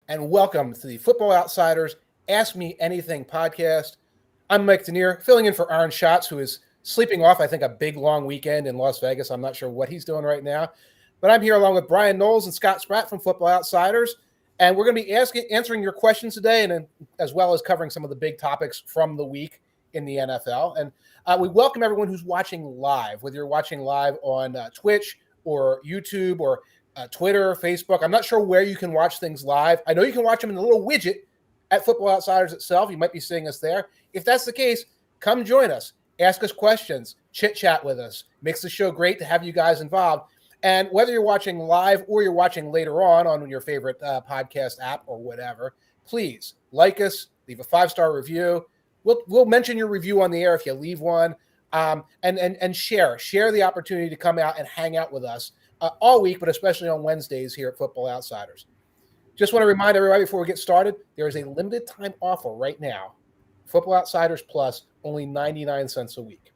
and welcome to the Football Outsiders Ask Me Anything podcast. I'm Mike Tanier, filling in for Aaron Schatz, who is sleeping off, I think, a big, long weekend in Las Vegas. I'm not sure what he's doing right now. But I'm here along with Bryan, Knowles, and Spratt from Football Outsiders. And we're going to be answering your questions today, and as well as covering some of the big topics from the week in the NFL. And we welcome everyone who's watching live, whether you're watching live on Twitch or YouTube or Twitter, Facebook. I'm not sure where you can watch things live. I know you can watch them in the little widget at Football Outsiders itself. You might be seeing us there. If that's the case, come join us. Ask us questions. Chit-chat with us. Makes the show great to have you guys involved. And whether you're watching live or you're watching later on your favorite podcast app or whatever, please like us, leave a 5-star review. We'll mention your review on the air if you leave one. And share the opportunity to come out and hang out with us all week, but especially on Wednesdays here at Football Outsiders. Just want to remind everybody before we get started, there is a limited time offer right now. Football Outsiders Plus, only 99 cents a week.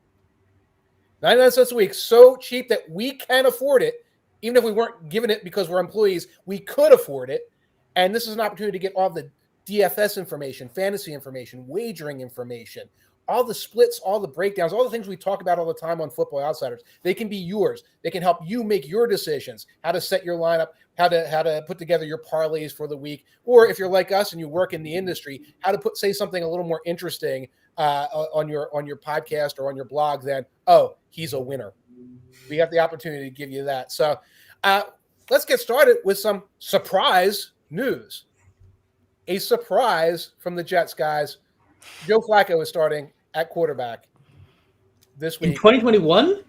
99 cents a week, so cheap that we can afford it. Even if we weren't given it because we're employees, we could afford it. And this is an opportunity to get all the DFS information, fantasy information, wagering information, all the splits, all the breakdowns, all the things we talk about all the time on Football Outsiders. They can be yours. They can help you make your decisions, how to set your lineup, how to put together your parlays for the week, or if you're like us and you work in the industry, how to say something a little more interesting on your podcast or on your blog than, oh, he's a winner. We got the opportunity to give you that. So let's get started with some surprise news. A surprise from the Jets, guys. Joe Flacco is starting at quarterback this week. In 2021?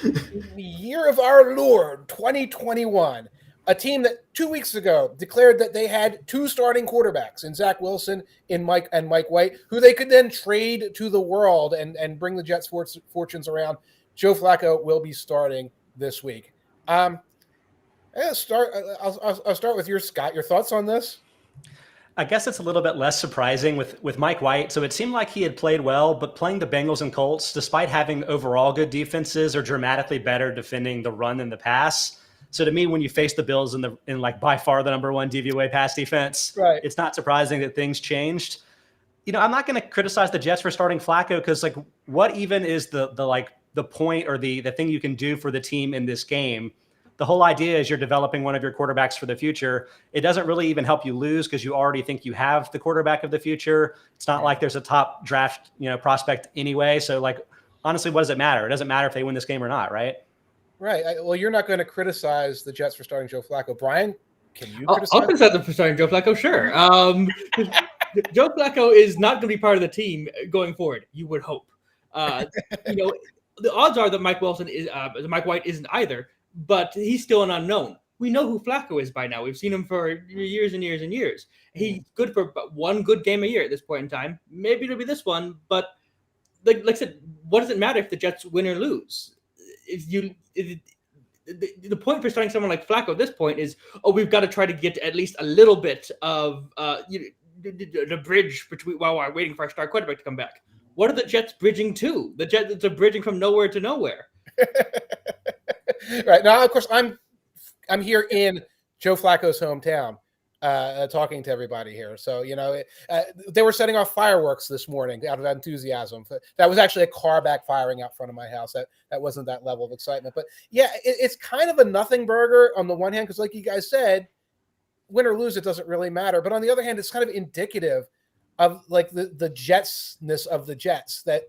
The year of our Lord, 2021. A team that 2 weeks ago declared that they had 2 starting quarterbacks in Zach Wilson and Mike White, who they could then trade to the world and bring the Jets' fortunes around. Joe Flacco will be starting this week. I'll start with Scott. Your thoughts on this? I guess it's a little bit less surprising with Mike White. So it seemed like he had played well, but playing the Bengals and Colts, despite having overall good defenses, are dramatically better defending the run than the pass. So to me, when you face the Bills in by far the number 1 DVOA pass defense, right, it's not surprising that things changed. I'm not going to criticize the Jets for starting Flacco because what even is the point or the thing you can do for the team in this game? The whole idea is you're developing one of your quarterbacks for the future. It doesn't really even help you lose because you already think you have the quarterback of the future. It's not like there's a top draft, prospect anyway. So honestly, what does it matter? It doesn't matter if they win this game or not, right? Right. Well, you're not going to criticize the Jets for starting Joe Flacco. Bryan, can you criticize? I'll criticize them for starting Joe Flacco, sure. Joe Flacco is not going to be part of the team going forward, you would hope. The odds are that Mike White isn't either. But he's still an unknown. We know who Flacco is by now. We've seen him for years and years and years. He's good for one good game a year at this point in time. Maybe it'll be this one, but like I said, what does it matter if the Jets win or lose? The point for starting someone like Flacco at this point is, we've got to try to get at least a little bit of the bridge between while we're waiting for our star quarterback to come back. What are the Jets bridging to? The Jets are bridging from nowhere to nowhere. Right now, of course, I'm here in Joe Flacco's hometown, talking to everybody here. So they were setting off fireworks this morning out of enthusiasm. That was actually a car backfiring out front of my house. That wasn't that level of excitement, but yeah, it's kind of a nothing burger on the one hand because, like you guys said, win or lose, it doesn't really matter. But on the other hand, it's kind of indicative of the Jetsness of the Jets that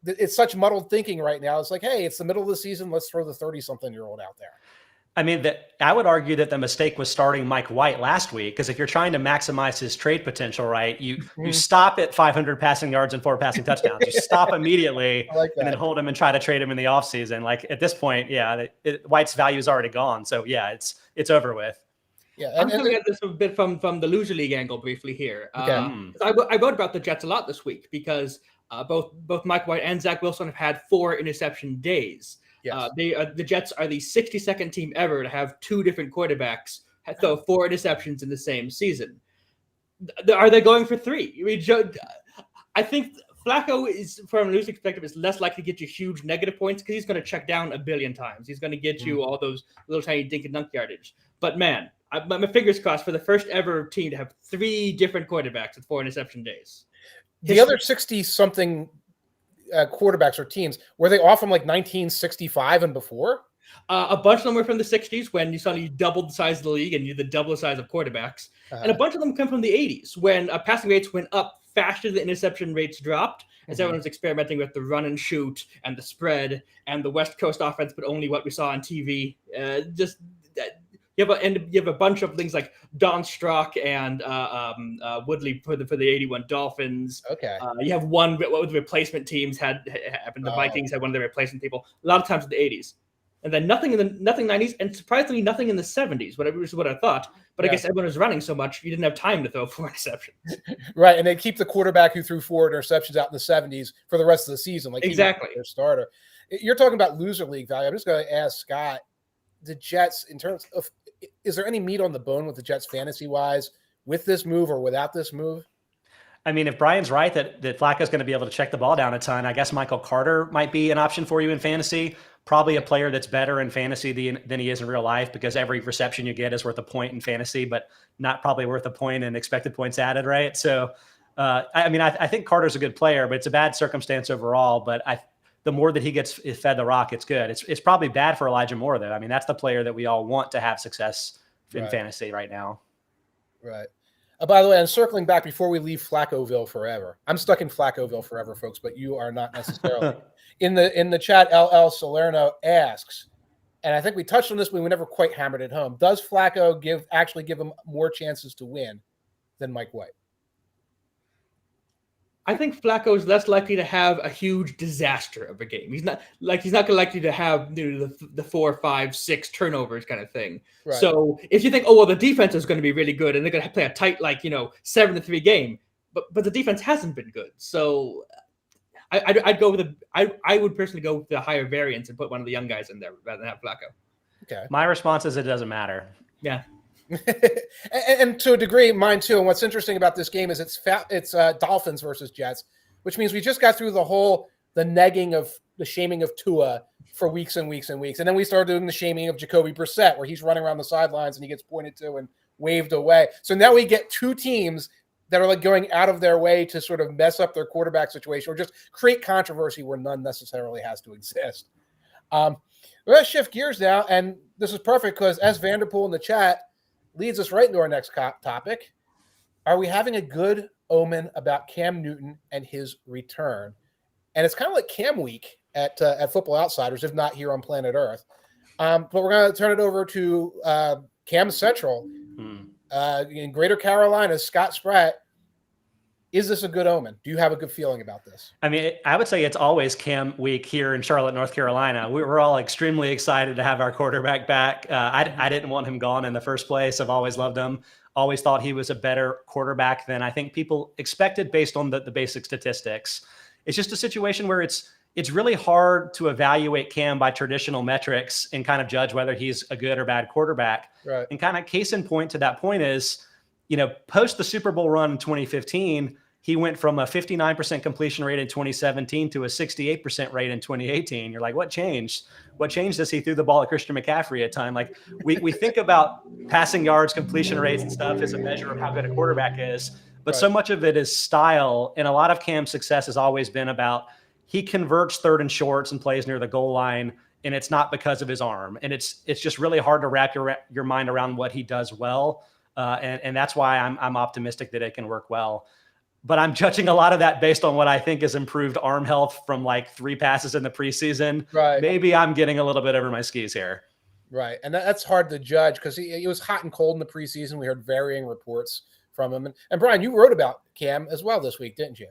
it's such muddled thinking right now. It's hey, it's the middle of the season. Let's throw the 30-something-year-old out there. I mean, I would argue that the mistake was starting Mike White last week because if you're trying to maximize his trade potential, right, you stop at 500 passing yards and 4 passing touchdowns. You stop immediately and then hold him and try to trade him in the offseason. At this point, yeah, White's value is already gone. So, yeah, it's over with. Yeah, I'm coming at this a bit from the loser league angle briefly here. Okay. I wrote about the Jets a lot this week because both Mike White and Zach Wilson have had 4 interception days. Yes. The Jets are the 62nd team ever to have 2 different quarterbacks throw 4 interceptions in the same season. Are they going for 3? I think Flacco is, from a losing perspective, is less likely to get you huge negative points because he's going to check down a billion times. He's going to get you all those little tiny dink and dunk yardage. But man, my fingers crossed for the first ever team to have 3 different quarterbacks with 4 interception days. The other 60-something quarterbacks or teams, were they all from like 1965 and before? A bunch of them were from the 60s when you suddenly doubled the size of the league and you had the double the size of quarterbacks. And a bunch of them come from the 80s when passing rates went up faster than interception rates dropped, as everyone was experimenting with the run and shoot and the spread and the West Coast offense, but only what we saw on TV. You have a bunch of things like Don Strock and Woodley for the 81 Dolphins. Okay. You have one what the replacement teams had happened. The Vikings had one of their replacement people. A lot of times in the 80s. And then nothing 90s, and surprisingly nothing in the 70s, which is what I thought. But I guess everyone was running so much, you didn't have time to throw 4 interceptions. Right, and they keep the quarterback who threw 4 interceptions out in the 70s for the rest of the season. Like exactly, their starter. You're talking about loser league value. I'm just going to ask Scott, the Jets, in terms of, is there any meat on the bone with the Jets fantasy-wise with this move or without this move? I mean, if Brian's right that Flacco's going to be able to check the ball down a ton, I guess Michael Carter might be an option for you in fantasy. Probably a player that's better in fantasy than he is in real life, because every reception you get is worth a point in fantasy, but not probably worth a point in expected points added, right? So, I think Carter's a good player, but it's a bad circumstance overall. But the more that he gets fed the rock, it's good. It's probably bad for Elijah Moore, though. I mean, that's the player that we all want to have success in fantasy right now. Right. By the way, I'm circling back before we leave Flaccoville forever. I'm stuck in Flaccoville forever, folks, but you are not necessarily. In the chat, LL Salerno asks, and I think we touched on this, but we never quite hammered it home. Does Flacco actually give him more chances to win than Mike White? I think Flacco is less likely to have a huge disaster of a game. He's not likely to have the 4, 5, 6 turnovers kind of thing. Right. So if you think, the defense is going to be really good and they're going to play a tight 7-3 game, but the defense hasn't been good. So I'd go with I would personally go with the higher variance and put one of the young guys in there rather than have Flacco. Okay. My response is it doesn't matter. Yeah. and to a degree, mine too. And what's interesting about this game is it's Dolphins versus Jets, which means we just got through the negging of the shaming of Tua for weeks and weeks and weeks, and then we started doing the shaming of Jacoby Brissett, where he's running around the sidelines and he gets pointed to and waved away. So now we get 2 teams that are like going out of their way to sort of mess up their quarterback situation or just create controversy where none necessarily has to exist. We're going to shift gears now, and this is perfect because as Vanderpool in the chat leads us right into our next topic. Are we having a good omen about Cam Newton and his return? And it's kind of like Cam week at Football Outsiders, if not here on planet Earth. But we're going to turn it over to Cam Central in Greater Carolina. Scott Spratt, is this a good omen? Do you have a good feeling about this? I mean, I would say it's always Cam week here in Charlotte, North Carolina. We're all extremely excited to have our quarterback back. I didn't want him gone in the first place. I've always loved him. Always thought he was a better quarterback than I think people expected based on the basic statistics. It's just a situation where it's really hard to evaluate Cam by traditional metrics and kind of judge whether he's a good or bad quarterback. Right. And kind of case in point to that point is, post the Super Bowl run in 2015, he went from a 59% completion rate in 2017 to a 68% rate in 2018. You're like, what changed? What changed is he threw the ball at Christian McCaffrey at time. Like we think about passing yards, completion rates and stuff as a measure of how good a quarterback is, but so much of it is style. And a lot of Cam's success has always been about he converts 3rd and shorts and plays near the goal line. And it's not because of his arm. And it's just really hard to wrap your mind around what he does well. And that's why I'm optimistic that it can work well. But I'm judging a lot of that based on what I think is improved arm health from like 3 passes in the preseason. Right. Maybe I'm getting a little bit over my skis here. Right. And that's hard to judge because he was hot and cold in the preseason. We heard varying reports from him. And Brian, you wrote about Cam as well this week, didn't you?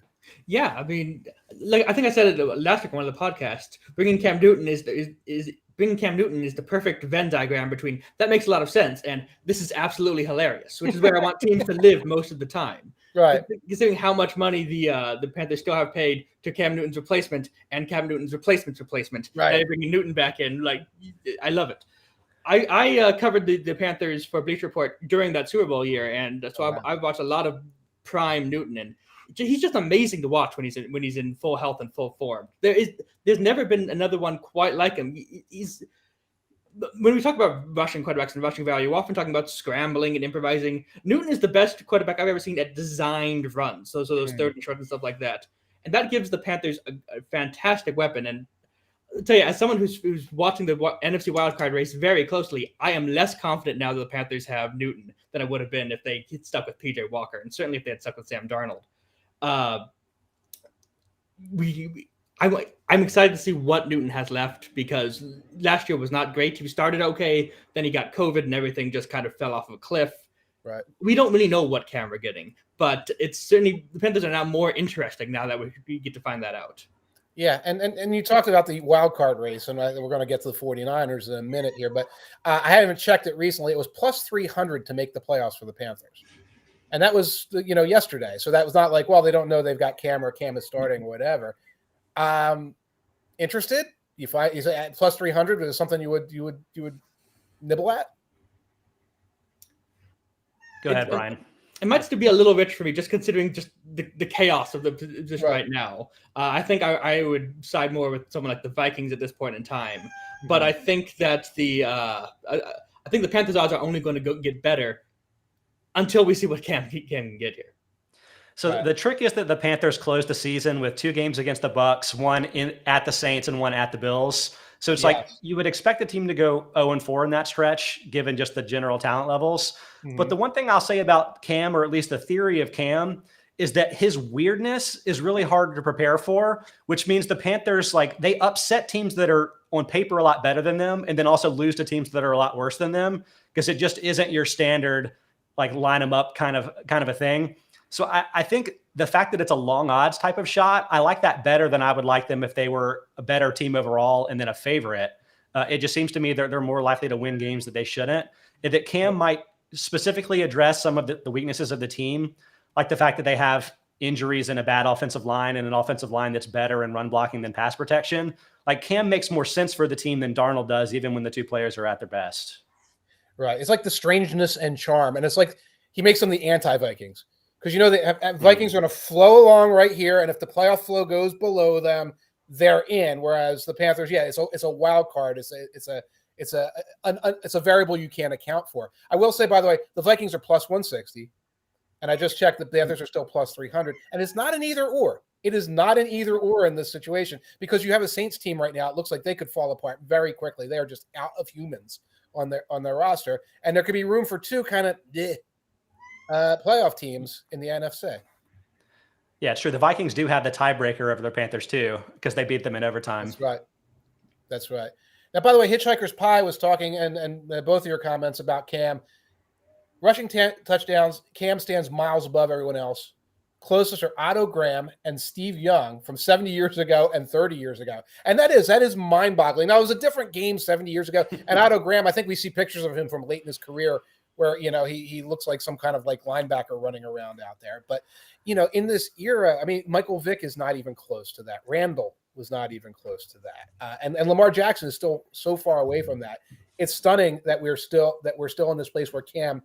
Yeah. I mean, like I think I said it last week on one of the podcasts, bringing Cam Newton is the perfect Venn diagram between that makes a lot of sense. And this is absolutely hilarious, which is where I want teams to live most of the time. Right. Considering how much money the Panthers still have paid to Cam Newton's replacement and Cam Newton's replacement. Right. And bringing Newton back in, I love it. I covered the Panthers for Bleacher Report during that Super Bowl year, and so I've watched a lot of prime Newton, and he's just amazing to watch when he's in full health and full form. There's never been another one quite like him. when we talk about rushing quarterbacks and rushing value, we're often talking about scrambling and improvising. Newton is the best quarterback I've ever seen at designed runs. So those third and short and stuff like that. And that gives the Panthers a fantastic weapon. And I'll tell you, as someone who's watching the NFC wildcard race very closely, I am less confident now that the Panthers have Newton than I would have been if they had stuck with PJ Walker, and certainly if they had stuck with Sam Darnold. I'm excited to see what Newton has left, because last year was not great. He started okay, then he got COVID and everything just kind of fell off of a cliff. Right. We don't really know what Cam we're getting, but it's certainly the Panthers are now more interesting now that we get to find that out. Yeah, and you talked about the wild card race, and we're going to get to the 49ers in a minute here, but I haven't checked it recently. It was plus 300 to make the playoffs for the Panthers. And that was, yesterday. So that was not like, well, they don't know they've got Cam, or Cam is starting or whatever. Interested? You say at plus 300 is something you would nibble at? Go ahead, Brian. It might still be a little rich for me, just considering just the chaos of the position right now. I think I would side more with someone like the Vikings at this point in time. But I think that I think the Panthers' odds are only going to get better until we see what Cam can get here. So the trick is that the Panthers closed the season with 2 games against the Bucs, one at the Saints and one at the Bills. So it's like you would expect the team to go 0-4 in that stretch, given just the general talent levels. But the one thing I'll say about Cam, or at least the theory of Cam, is that his weirdness is really hard to prepare for, which means the Panthers, they upset teams that are on paper a lot better than them, and then also lose to teams that are a lot worse than them, because it just isn't your standard, line them up kind of a thing. So I think the fact that it's a long odds type of shot, I like that better than I would like them if they were a better team overall and then a favorite. It just seems to me they're more likely to win games that they shouldn't. And that Cam might specifically address some of the weaknesses of the team, like the fact that they have injuries and a bad offensive line and an offensive line that's better in run blocking than pass protection. Cam makes more sense for the team than Darnold does, even when the two players are at their best. Right. It's like the strangeness and charm. And it's like he makes them the anti-Vikings. Because the Vikings are going to flow along right here, and if the playoff flow goes below them, they're in. Whereas the Panthers, it's a wild card. It's a variable you can't account for. I will say, by the way, the Vikings are plus 160, and I just checked. The Panthers are still plus 300, and it's not an either or. It is not an either or in this situation, because you have a Saints team right now. It looks like they could fall apart very quickly. They are just out of humans on their roster, and there could be room for 2 kind of playoff teams in the NFC. Yeah, it's true. The Vikings do have the tiebreaker over their Panthers too, because they beat them in overtime. That's right. Now, by the way, Hitchhiker's Pie was talking, and both of your comments about Cam. Rushing touchdowns, Cam stands miles above everyone else. Closest are Otto Graham and Steve Young from 70 years ago and 30 years ago. And that is mind-boggling. Now, it was a different game 70 years ago. And Otto Graham, I think we see pictures of him from late in his career where, he looks like some kind of linebacker running around out there. But, in this era, Michael Vick is not even close to that. Randall was not even close to that. And Lamar Jackson is still so far away from that. It's stunning that we're still in this place where Cam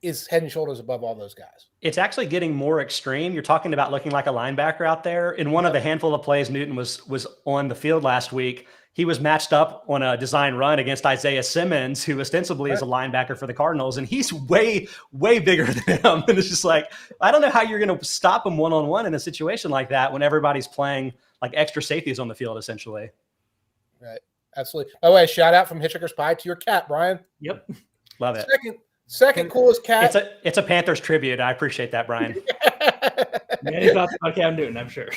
is head and shoulders above all those guys. It's actually getting more extreme. You're talking about looking like a linebacker out there. In one of the handful of plays Newton was on the field last week, he was matched up on a design run against Isaiah Simmons, who ostensibly is a linebacker for the Cardinals, and he's way, way bigger than him. And it's just I don't know how you're going to stop him one-on-one in a situation like that when everybody's playing extra safeties on the field, essentially. Right. Absolutely. By the way, shout out from Hitchhiker's Pie to your cat, Brian. Yep. Love it. Second coolest cat. It's a Panthers tribute. I appreciate that, Brian. Many thoughts about Cam Newton, I'm sure.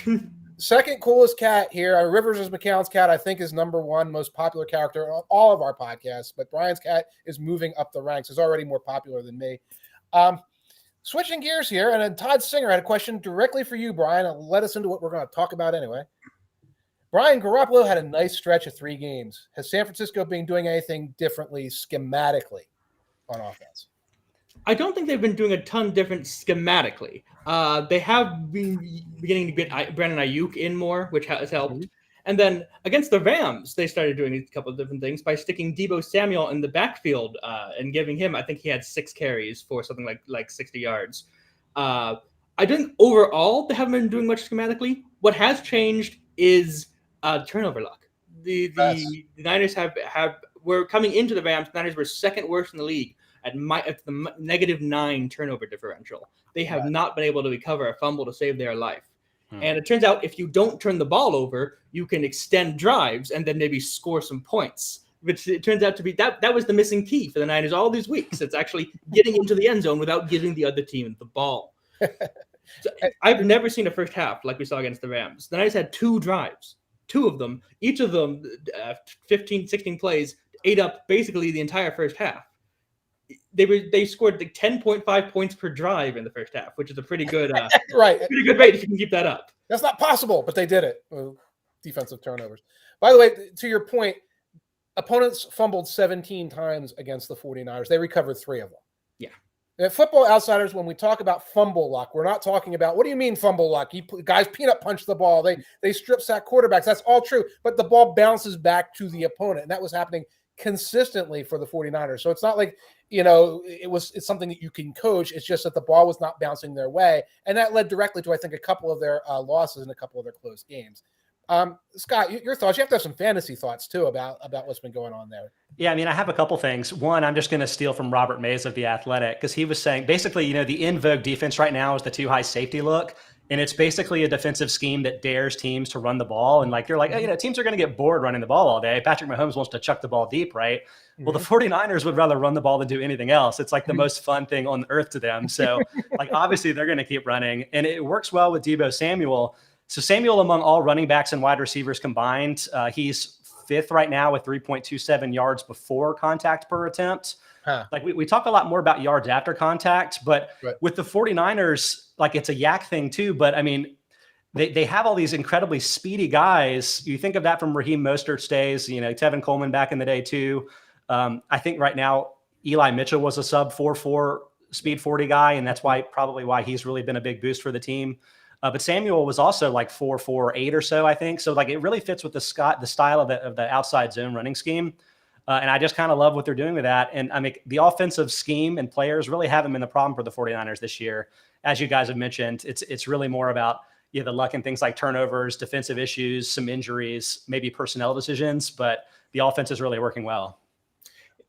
Second coolest cat here. Rivers is McCown's cat, I think, is number 1 most popular character on all of our podcasts. But Brian's cat is moving up the ranks. Is already more popular than me. Switching gears here, and then Todd Singer had a question directly for you, Brian. And let us into what we're going to talk about anyway. Brian, Garoppolo had a nice stretch of 3 games. Has San Francisco been doing anything differently schematically on offense? I don't think they've been doing a ton different schematically. They have been beginning to get Brandon Ayuk in more, which has helped. Mm-hmm. And then against the Rams, they started doing a couple of different things by sticking Deebo Samuel in the backfield and giving him, I think he had 6 carries for something like 60 yards. I think overall they haven't been doing much schematically. What has changed is turnover luck. The Niners have were coming into the Rams. The Niners were second worst in the league at the -9 turnover differential. They have not been able to recover a fumble to save their life. And it turns out if you don't turn the ball over, you can extend drives and then maybe score some points. Which it turns out to be that was the missing key for the Niners all these weeks. It's actually getting into the end zone without giving the other team the ball. So I've never seen a first half like we saw against the Rams. The Niners had 2 drives, 2 of them, each of them 15, 16 plays, ate up basically the entire first half. They scored like 10.5 points per drive in the first half, which is a pretty good pretty good rate if you can keep that up. That's not possible, but they did it. Defensive turnovers. By the way, to your point, opponents fumbled 17 times against the 49ers. They recovered 3 of them. Yeah. At Football Outsiders, when we talk about fumble luck, we're not talking about, what do you mean fumble luck? Guys peanut punch the ball. They strip sack quarterbacks. That's all true. But the ball bounces back to the opponent. And that was happening consistently for the 49ers. So it's not like, it's something that you can coach. It's just that the ball was not bouncing their way. And that led directly to, I think, a couple of their losses and a couple of their close games. Scott, your thoughts? You have to have some fantasy thoughts too about what's been going on there. Yeah, I mean, I have a couple things. One, I'm just going to steal from Robert Mays of The Athletic because he was saying basically, the in vogue defense right now is the 2 high safety look. And it's basically a defensive scheme that dares teams to run the ball. And you're like, teams are going to get bored running the ball all day. Patrick Mahomes wants to chuck the ball deep, right? Mm-hmm. Well, the 49ers would rather run the ball than do anything else. It's like the most fun thing on earth to them. So obviously they're going to keep running. And it works well with Deebo Samuel. So Samuel, among all running backs and wide receivers combined, he's 5th right now with 3.27 yards before contact per attempt. We talk a lot more about yards after contact, but with the 49ers, it's a yak thing too. But I mean, they have all these incredibly speedy guys. You think of that from Raheem Mostert's days, Tevin Coleman back in the day too. I think right now, Eli Mitchell was a sub 4.4 speed 40 guy. And that's probably why he's really been a big boost for the team. But Samuel was also 4.48 or so, I think. So it really fits with the style of the outside zone running scheme. And I just kind of love what they're doing with that. And I mean, the offensive scheme and players really haven't been the problem for the 49ers this year. As you guys have mentioned, it's really more about the luck and things like turnovers, defensive issues, some injuries, maybe personnel decisions, but the offense is really working well.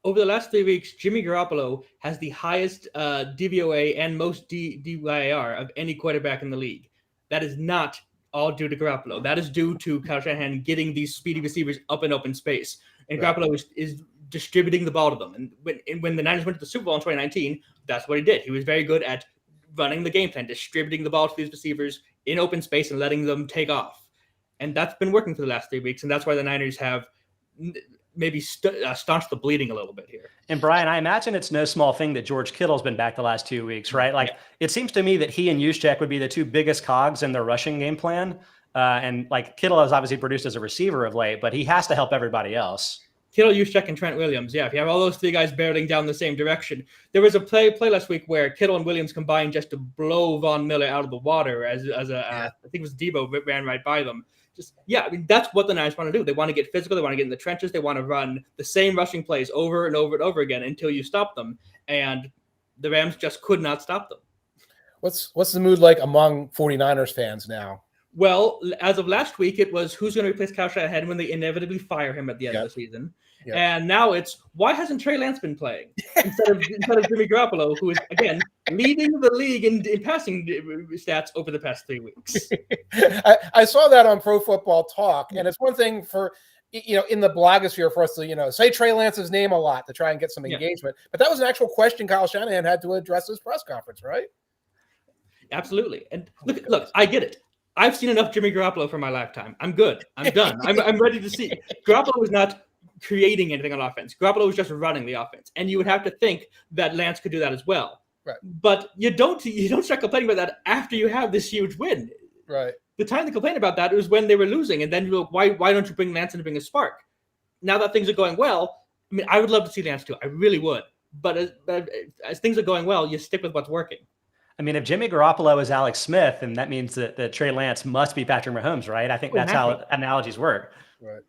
Over the last 3 weeks, Jimmy Garoppolo has the highest DVOA and most DYAR of any quarterback in the league. That is not all due to Garoppolo. That is due to Kyle Shanahan getting these speedy receivers up in open space. And Garoppolo is distributing the ball to them. And when the Niners went to the Super Bowl in 2019, that's what he did. He was very good at running the game plan, distributing the ball to these receivers in open space and letting them take off. And that's been working for the last 3 weeks. And that's why the Niners have maybe staunched the bleeding a little bit here. And Bryan, I imagine it's no small thing that George Kittle's been back the last 2 weeks, right? It seems to me that he and Juszczyk would be the 2 biggest cogs in their rushing game plan. And Kittle has obviously produced as a receiver of late, but he has to help everybody else. Kittle, Juszczyk, and Trent Williams. Yeah, if you have all those 3 guys barreling down the same direction. There was a play last week where Kittle and Williams combined just to blow Von Miller out of the water I think it was Debo ran right by them. I mean, that's what the Niners want to do. They want to get physical. They want to get in the trenches. They want to run the same rushing plays over and over and over again until you stop them. And the Rams just could not stop them. What's the mood like among 49ers fans now? Well, as of last week, it was who's going to replace Kyle Shanahan when they inevitably fire him at the end of the season. Yep. And now it's why hasn't Trey Lance been playing instead of Jimmy Garoppolo, who is again leading the league in passing stats over the past 3 weeks. I saw that on Pro Football Talk, and it's one thing for in the blogosphere for us to say Trey Lance's name a lot to try and get some engagement, but that was an actual question Kyle Shanahan had to address his press conference, right? Absolutely. And look, I get it. I've seen enough Jimmy Garoppolo for my lifetime. I'm good. I'm done. I'm ready to see. Garoppolo was not creating anything on offense. Garoppolo was just running the offense. And you would have to think that Lance could do that as well. Right. But you don't start complaining about that after you have this huge win. Right. The time to complain about that was when they were losing. And then you go, why don't you bring Lance in to bring a spark? Now that things are going well, I mean, I would love to see Lance too. I really would. But as things are going well, you stick with what's working. I mean, if Jimmy Garoppolo is Alex Smith, then that means that Trey Lance must be Patrick Mahomes, right? I think that's how analogies work.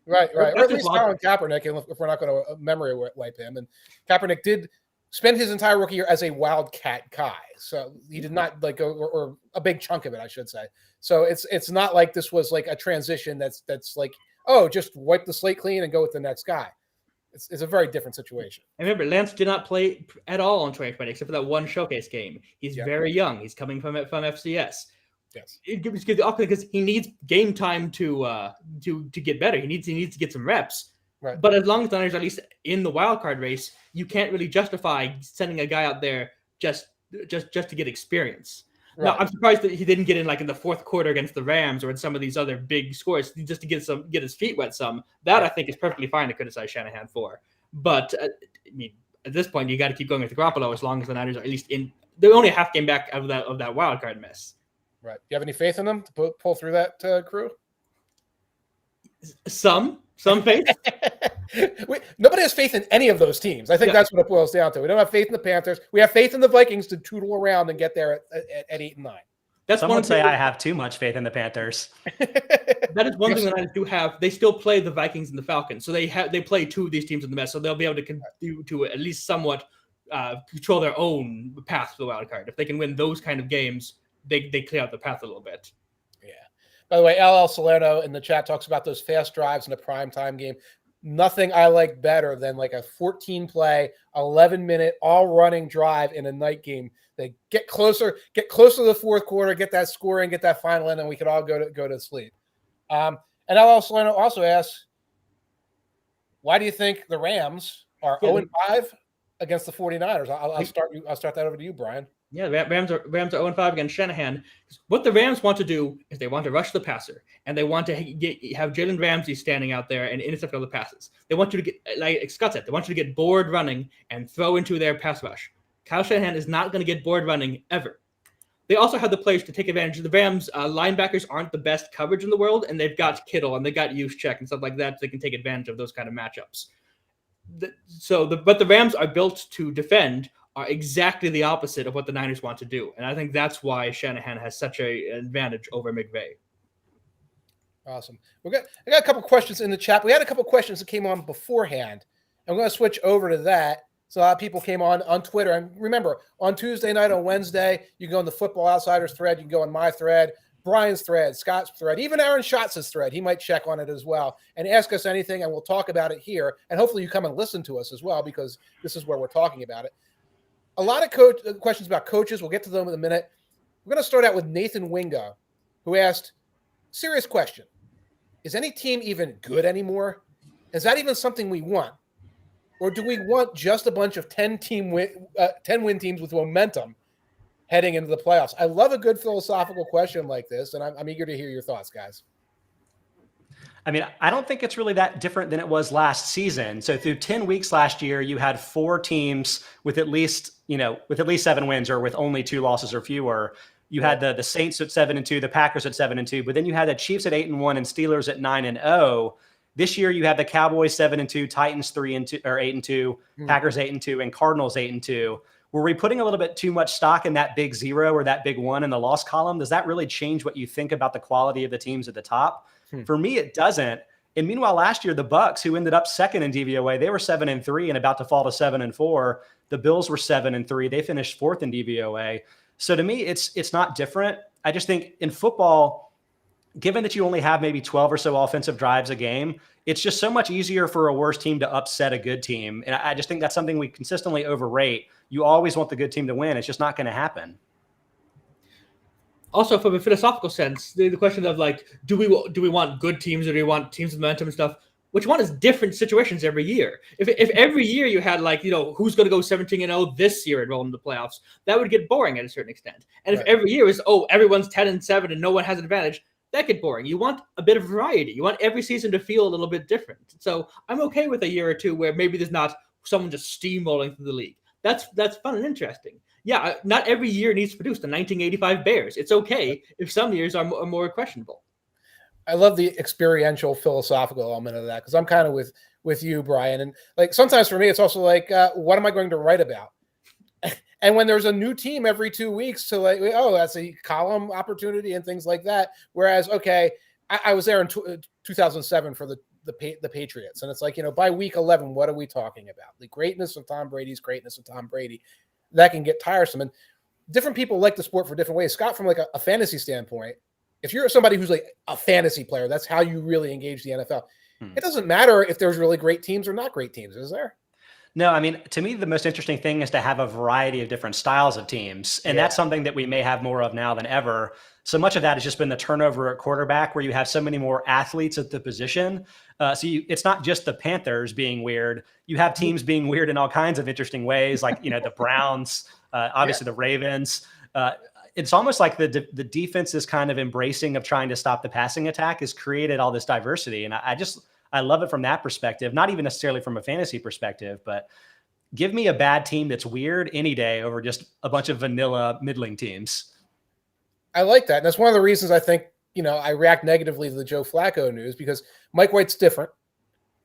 Right. Or at least Colin Kaepernick, if we're not going to memory wipe him. And Kaepernick did spend his entire rookie year as a wildcat guy. So he did not go, or a big chunk of it, I should say. So it's not like this was like a transition that's like, oh, just wipe the slate clean and go with the next guy. It's a very different situation. And remember, Lance did not play at all in 2020 except for that one showcase game. He's very young. He's coming from FCS. Yes, It gives the Octagon because he needs game time to get better. He needs to get some reps. Right. But as long as the Niners are at least in the wild card race, you can't really justify sending a guy out there just to get experience. Right. Now, I'm surprised that he didn't get in like in the fourth quarter against the Rams or in some of these other big scores just to get his feet wet some. That I think is perfectly fine to criticize Shanahan for. But I mean, at this point, you got to keep going with Garoppolo as long as the Niners are at least in. They're only a half game back of that wild card mess. Right. You have any faith in them to pull through that crew? Some faith. Nobody has faith in any of those teams. I think that's what it boils down to. We don't have faith in the Panthers. We have faith in the Vikings to tootle around and get there at 8 and 9. That's Some would say I have too much faith in the Panthers. That is one thing the Niners do have. They still play the Vikings and the Falcons, so they play two of these teams in the mess. So they'll be able to at least somewhat control their own path to the wild card. If they can win those kind of games, they clear out the path a little bit. Yeah. By the way, LL Salerno in the chat talks about those fast drives in a primetime game. Nothing I like better than like a 14-play, 11-minute, all-running drive in a night game. They get closer to the fourth quarter, get that scoring, get that final in, and we could all go to sleep. And LL Salerno also asks, why do you think the Rams are 0-5 against the 49ers? I'll start that over to you, Brian. Yeah, the Rams are 0-5 against Shanahan. What the Rams want to do is they want to rush the passer, and they want to have Jalen Ramsey standing out there and intercept all the passes. They want you to get, like Scott said, they want you to get bored running and throw into their pass rush. Kyle Shanahan is not going to get bored running ever. They also have the players to take advantage. The Rams linebackers aren't the best coverage in the world, and they've got Kittle and they got Juszczyk and stuff like that. So they can take advantage of those kind of matchups. But the Rams are built to defend. Are exactly the opposite of what the Niners want to do. And I think that's why Shanahan has such an advantage over McVay. Awesome. I got a couple questions in the chat. We had a couple questions that came on beforehand. I'm going to switch over to that. So a lot of people came on Twitter. And remember, on Tuesday night, on Wednesday, you can go on the Football Outsiders thread. You can go on my thread, Brian's thread, Scott's thread, even Aaron Schatz's thread. He might check on it as well and ask us anything, and we'll talk about it here. And hopefully you come and listen to us as well, because this is where we're talking about it. A lot of questions about coaches. We'll get to them in a minute. We're going to start out with Nathan Wingo, who asked, serious question. Is any team even good anymore? Is that even something we want? Or do we want just a bunch of 10 win teams with momentum heading into the playoffs? I love a good philosophical question like this, and I'm eager to hear your thoughts, guys. I mean, I don't think it's really that different than it was last season. So through 10 weeks last year, you had 4 teams with at least 7 wins or with only 2 losses or fewer. You had the Saints at 7-2, the Packers at 7-2, but then you had the Chiefs at 8-1 and Steelers at 9-0. This year you have the Cowboys 7-2, Titans 8-2, Packers 8-2, and Cardinals 8-2. Were we putting a little bit too much stock in that big 0 or that big 1 in the loss column? Does that really change what you think about the quality of the teams at the top? For me, it doesn't. And meanwhile, last year, the Bucs, who ended up second in DVOA, they were 7-3 and about to fall to 7-4. The Bills were 7-3. They finished 4th in DVOA. So to me, it's not different. I just think in football, given that you only have maybe 12 or so offensive drives a game, it's just so much easier for a worse team to upset a good team. And I just think that's something we consistently overrate. You always want the good team to win. It's just not going to happen. Also, from a philosophical sense, the question of like, do we want good teams or do we want teams with momentum and stuff? Which one is different situations every year? If every year you had like, who's going to go 17-0 this year and roll into the playoffs, that would get boring at a certain extent. And if every year is, everyone's 10-7 and no one has an advantage, that get boring. You want a bit of variety. You want every season to feel a little bit different. So I'm okay with a year or two where maybe there's not someone just steamrolling through the league. That's fun and interesting. Yeah, not every year needs to produce the 1985 Bears. It's okay if some years are more questionable. I love the experiential philosophical element of that, because I'm kind of with you, Brian. And like sometimes for me, it's also like, what am I going to write about? And when there's a new team every 2 weeks to like, that's a column opportunity and things like that. Whereas, I was there in 2007 for the Patriots. And it's like, by week 11, what are we talking about? The greatness of Tom Brady's greatness of Tom Brady. That can get tiresome. And different people like the sport for different ways. Scott, from like a fantasy standpoint, if you're somebody who's like a fantasy player, that's how you really engage the NFL. It doesn't matter if there's really great teams or not great teams, is there? No, I mean, to me, the most interesting thing is to have a variety of different styles of teams. And that's something that we may have more of now than ever. So much of that has just been the turnover at quarterback, where you have so many more athletes at the position. It's not just the Panthers being weird. You have teams being weird in all kinds of interesting ways, like, the Browns, obviously the Ravens. It's almost like the defense is kind of embracing of trying to stop the passing attack has created all this diversity. And I love it from that perspective, not even necessarily from a fantasy perspective, but give me a bad team that's weird any day over just a bunch of vanilla middling teams. I like that. And that's one of the reasons I think, I react negatively to the Joe Flacco news, because Mike White's different.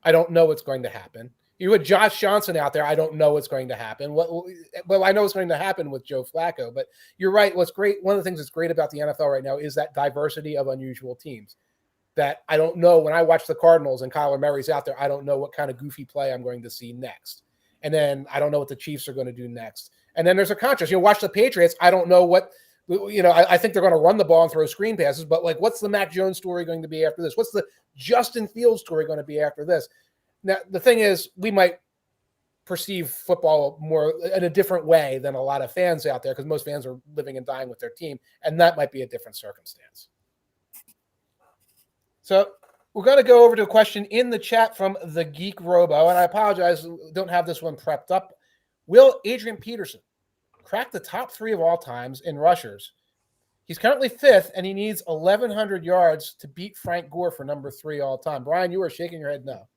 I don't know what's going to happen. You had Josh Johnson out there. I don't know what's going to happen. Well, I know what's going to happen with Joe Flacco, but you're right. What's great, one of the things that's great about the NFL right now is that diversity of unusual teams. That I don't know, when I watch the Cardinals and Kyler Murray's out there, I don't know what kind of goofy play I'm going to see next. And then I don't know what the Chiefs are going to do next. And then there's a contrast. Watch the Patriots. I don't know what, I think they're going to run the ball and throw screen passes, but what's the Mac Jones story going to be after this? What's the Justin Fields story going to be after this? Now, the thing is, we might perceive football more in a different way than a lot of fans out there, because most fans are living and dying with their team, and that might be a different circumstance. So we're going to go over to a question in the chat from the Geek Robo, and I apologize, don't have this one prepped up. Will Adrian Peterson crack the top 3 of all times in rushers? He's currently 5th, and he needs 1,100 yards to beat Frank Gore for number 3 all time. Brian, you were shaking your head no.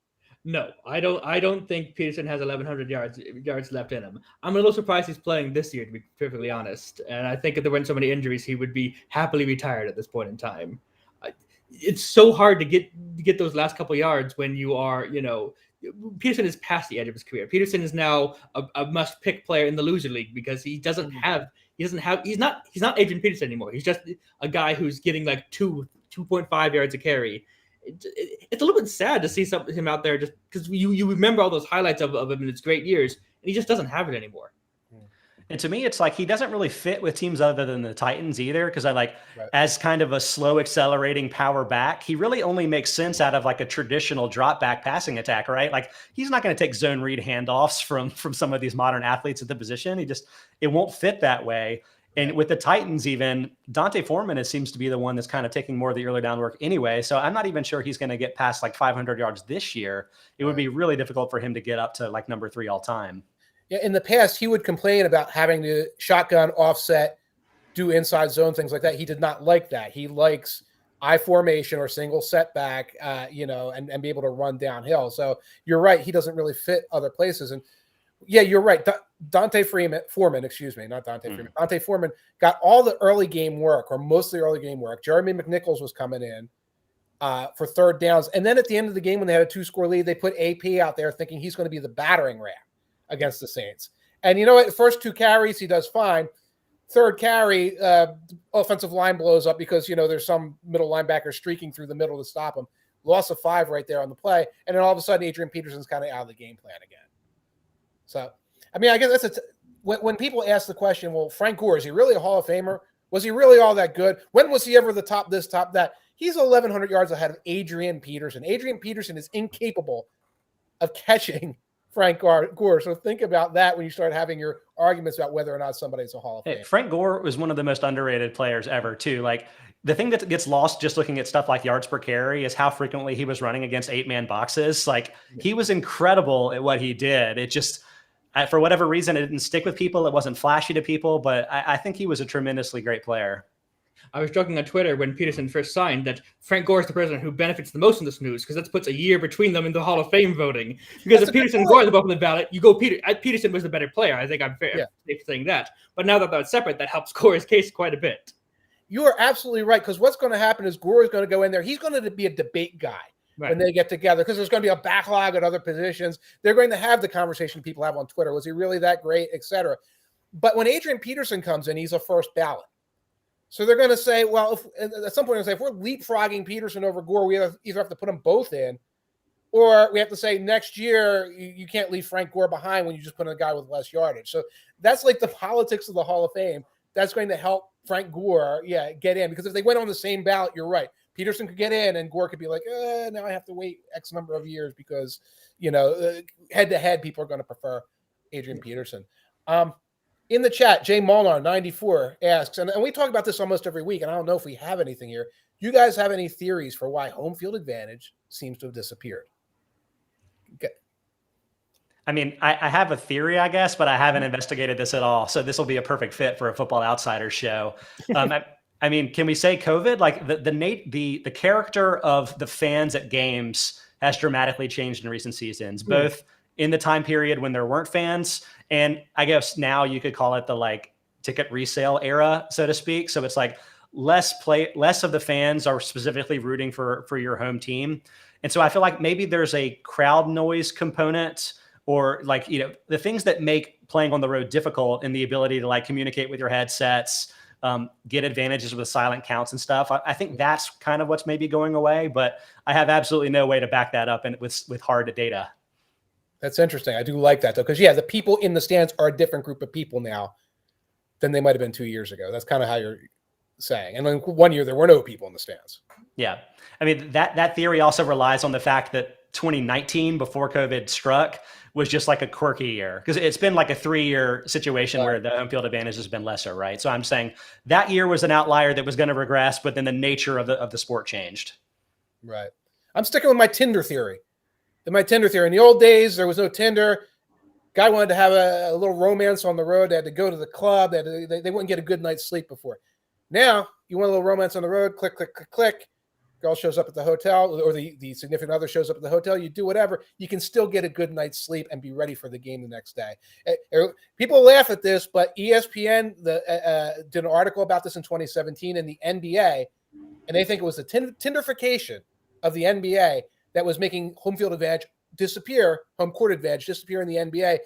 No, I don't think Peterson has 1,100 yards left in him. I'm a little surprised he's playing this year, to be perfectly honest. And I think if there weren't so many injuries, he would be happily retired at this point in time. It's so hard to get those last couple yards when you are, Peterson is past the edge of his career. Peterson is now a must-pick player in the loser league, because he's not Adrian Peterson anymore. He's just a guy who's getting 2.5 yards a carry. It's a little bit sad to see him out there, just because you remember all those highlights of him in his great years, and he just doesn't have it anymore. And to me, it's like he doesn't really fit with teams other than the Titans either, because as kind of a slow accelerating power back, he really only makes sense out of a traditional drop back passing attack, right? He's not going to take zone read handoffs from some of these modern athletes at the position. It won't fit that way. And with the Titans, even Dante Foreman seems to be the one that's kind of taking more of the early down work anyway. So I'm not even sure he's going to get past 500 yards this year. It would be really difficult for him to get up to number 3 all time. Yeah, in the past, he would complain about having to shotgun, offset, do inside zone, things like that. He did not like that. He likes I formation or single setback, and be able to run downhill. So you're right. He doesn't really fit other places. And yeah, you're right. Dante Freeman got all the early game work, or most of the early game work. Jeremy McNichols was coming in for third downs. And then at the end of the game, when they had a 2-score lead, they put AP out there thinking he's going to be the battering ram against the Saints. And you know what? The first 2 carries, he does fine. Third carry, offensive line blows up because, there's some middle linebacker streaking through the middle to stop him. Loss of 5 right there on the play. And then all of a sudden, Adrian Peterson's kind of out of the game plan again. So, I mean, I guess that's when people ask the question, well, Frank Gore, is he really a Hall of Famer? Was he really all that good? When was he ever the top this, top that? He's 1,100 yards ahead of Adrian Peterson. Adrian Peterson is incapable of catching Frank Gore. So think about that when you start having your arguments about whether or not somebody's a Hall of Famer. Frank Gore was one of the most underrated players ever, too. The thing that gets lost just looking at stuff like yards per carry is how frequently he was running against 8-man boxes. He was incredible at what he did. It just, for whatever reason, it didn't stick with people. It wasn't flashy to people, but I think he was a tremendously great player. I was joking on Twitter when Peterson first signed that Frank Gore is the president who benefits the most in this news, because that puts a year between them in the Hall of Fame voting. Because if Peterson and Gore are the both on the ballot, you go Peterson was the better player. I think I'm fair saying that. But now that that's separate, that helps Gore's case quite a bit. You are absolutely right, because what's going to happen is Gore is going to go in there. He's going to be a debate guy when they get together, because there's going to be a backlog at other positions. They're going to have the conversation people have on Twitter. Was he really that great, et cetera? But when Adrian Peterson comes in, he's a first ballot. So they're going to say, well, at some point, they'll say, if we're leapfrogging Peterson over Gore, we either have to put them both in, or we have to say next year you can't leave Frank Gore behind when you just put in a guy with less yardage. So that's the politics of the Hall of Fame. That's going to help Frank Gore, get in. Because if they went on the same ballot, you're right. Peterson could get in, and Gore could be like, now I have to wait X number of years because, head to head, people are going to prefer Adrian Peterson. In the chat, Jay Molnar 94 asks, and we talk about this almost every week, and I don't know if we have anything here. Do you guys have any theories for why home field advantage seems to have disappeared? Okay. I mean, I have a theory, I guess, but I haven't investigated this at all. So this will be a perfect fit for a Football Outsiders show. I mean, can we say COVID? Like the character of the fans at games has dramatically changed in recent seasons, both in the time period when there weren't fans, and I guess now you could call it the like ticket resale era, so to speak. So it's like less of the fans are specifically rooting for your home team. And so I feel like maybe there's a crowd noise component, or like, the things that make playing on the road difficult, and the ability to like communicate with your headsets, get advantages with silent counts and stuff. I think that's kind of what's maybe going away, but I have absolutely no way to back that up and with hard data. That's interesting. I do like that though, because the people in the stands are a different group of people now than they might have been 2 years ago. That's kind of how you're saying. And then 1 year there were no people in the stands. Yeah, I mean that theory also relies on the fact that 2019, before COVID struck, was just like a quirky year, because it's been like a 3-year situation where the home field advantage has been lesser, right? So I'm saying that year was an outlier that was going to regress, but then the nature of the sport changed. Right. I'm sticking with my Tinder theory. In the old days, there was no Tinder. Guy wanted to have a little romance on the road. They had to go to the club. They wouldn't get a good night's sleep before. Now, you want a little romance on the road, click, click, click, click. Girl shows up at the hotel, or the significant other shows up at the hotel. You do whatever. You can still get a good night's sleep and be ready for the game the next day. People laugh at this, but ESPN did an article about this in 2017 in the NBA, and they think it was the Tinderification of the NBA that was making home field advantage disappear, home court advantage disappear in the NBA,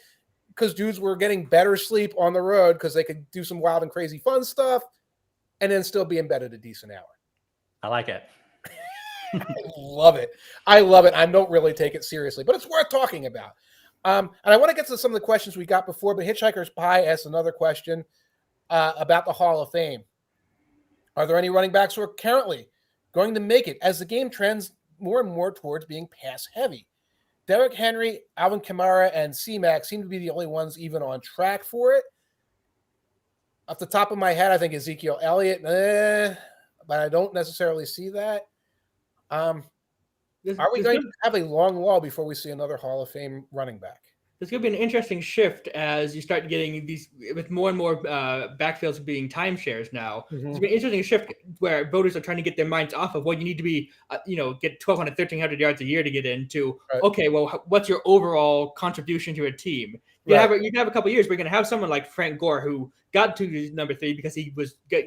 because dudes were getting better sleep on the road because they could do some wild and crazy fun stuff and then still be in bed at a decent hour. I like it. I love it. I don't really take it seriously, but it's worth talking about. And I want to get to some of the questions we got before, but Hitchhiker's Pie asked another question about the Hall of Fame. Are there any running backs who are currently going to make it as the game trends more and more towards being pass heavy? Derrick Henry, Alvin Kamara, and C-Mac seem to be the only ones even on track for it. Off the top of my head, I think Ezekiel Elliott, but I don't necessarily see that. Are we going to have a long lull before we see another Hall of Fame running back? There's going to be an interesting shift as you start getting these, with more and more backfields being timeshares now. There's going to be an interesting shift where voters are trying to get their minds off of what you need to be, get 1,200, 1,300 yards a year to get into. Right. Okay, well, what's your overall contribution to a team? You have a couple of years where you're going to have someone like Frank Gore, who got to number 3 because he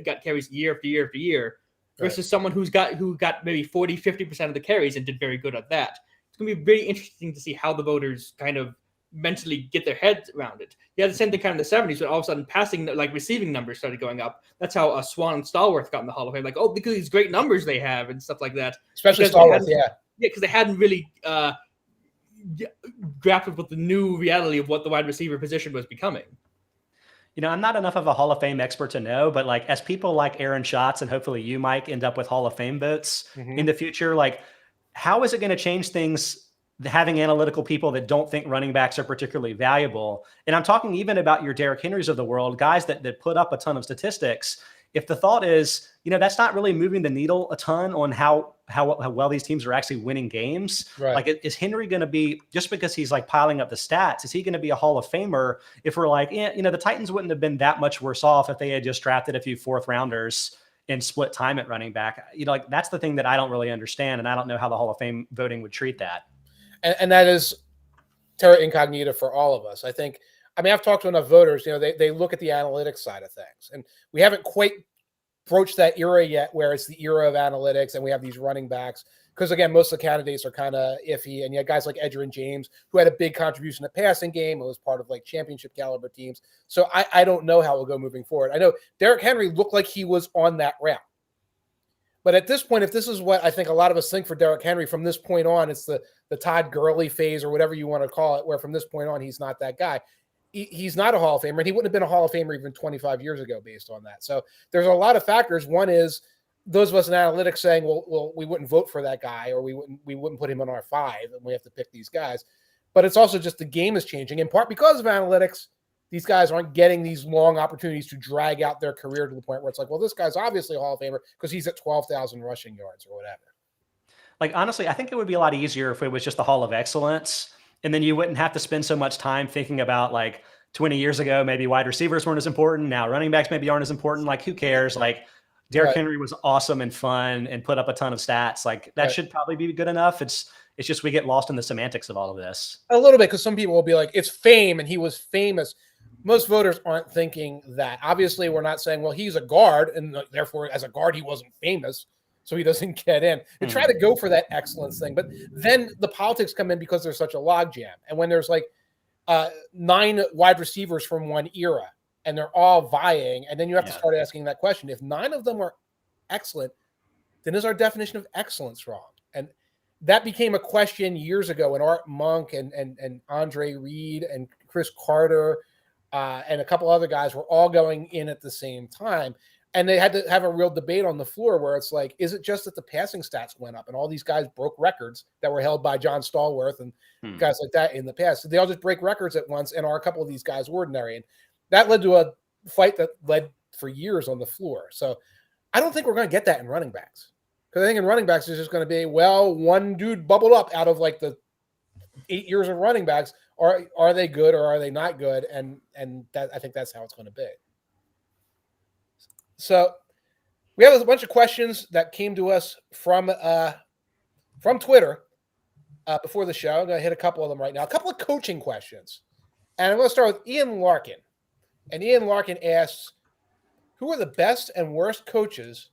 got carries year after year after year, versus someone who got maybe 40, 50% of the carries and did very good at that. It's going to be really interesting to see how the voters kind of mentally get their heads around it. The same thing kind of in the 70s, when all of a sudden passing, like receiving numbers started going up. That's how Swan and Stallworth got in the Hall of Fame. Like, because these great numbers they have and stuff like that. Especially Stallworth, Yeah, because they hadn't really grappled with the new reality of what the wide receiver position was becoming. I'm not enough of a Hall of Fame expert to know, but like as people like Aaron Schatz and hopefully you, Mike, end up with Hall of Fame votes in the future, like how is it going to change things having analytical people that don't think running backs are particularly valuable? And I'm talking even about your Derrick Henrys of the world, guys that put up a ton of statistics. If the thought is, that's not really moving the needle a ton on how well these teams are actually winning games. Right. Like, is Henry going to be, just because he's like piling up the stats, is he going to be a Hall of Famer if we're like, the Titans wouldn't have been that much worse off if they had just drafted a few 4th rounders and split time at running back? Like that's the thing that I don't really understand. And I don't know how the Hall of Fame voting would treat that. And that is terra incognita for all of us. I've talked to enough voters, they look at the analytics side of things, and we haven't quite broached that era yet where it's the era of analytics and we have these running backs. Because again, most of the candidates are kind of iffy, and you had guys like Adrian James, who had a big contribution to passing game. It was part of like championship caliber teams. So I don't know how it will go moving forward. I know Derrick Henry looked like he was on that route. But at this point, if this is what I think a lot of us think for Derrick Henry, from this point on, it's the Todd Gurley phase or whatever you want to call it, where from this point on, he's not that guy. He's not a Hall of Famer, and he wouldn't have been a Hall of Famer even 25 years ago based on that. So there's a lot of factors. One is those of us in analytics saying, well, we wouldn't vote for that guy, or we wouldn't put him in our 5, and we have to pick these guys. But it's also just the game is changing, in part because of analytics. These guys aren't getting these long opportunities to drag out their career to the point where it's like, well, this guy's obviously a Hall of Famer because he's at 12,000 rushing yards or whatever. Like, honestly, I think it would be a lot easier if it was just the Hall of Excellence, and then you wouldn't have to spend so much time thinking about, like, 20 years ago, maybe wide receivers weren't as important. Now running backs maybe aren't as important. Like, who cares? Like, Derrick Henry was awesome and fun and put up a ton of stats. Like, that should probably be good enough. It's just we get lost in the semantics of all of this. A little bit, because some people will be like, it's fame and he was famous. Most voters aren't thinking that. Obviously, we're not saying, well, he's a guard, and therefore, as a guard, he wasn't famous, so he doesn't get in. You try to go for that excellence thing, but then the politics come in because there's such a logjam. And when there's like 9 wide receivers from one era, and they're all vying, and then you have to start asking that question. If 9 of them are excellent, then is our definition of excellence wrong? And that became a question years ago when Art Monk and Andre Reed and Chris Carter and a couple other guys were all going in at the same time. And they had to have a real debate on the floor where it's like, is it just that the passing stats went up and all these guys broke records that were held by John Stallworth and guys like that in the past? So they all just break records at once, and are a couple of these guys ordinary? And that led to a fight that led for years on the floor. So I don't think we're going to get that in running backs. Because I think in running backs, it's just going to be, well, one dude bubbled up out of like the 8 years of running backs. Are they good or are they not good? And that, I think that's how it's going to be. So we have a bunch of questions that came to us from Twitter before the show. I'm going to hit a couple of them right now. A couple of coaching questions. And I'm going to start with Ian Larkin. And Ian Larkin asks, who are the best and worst coaches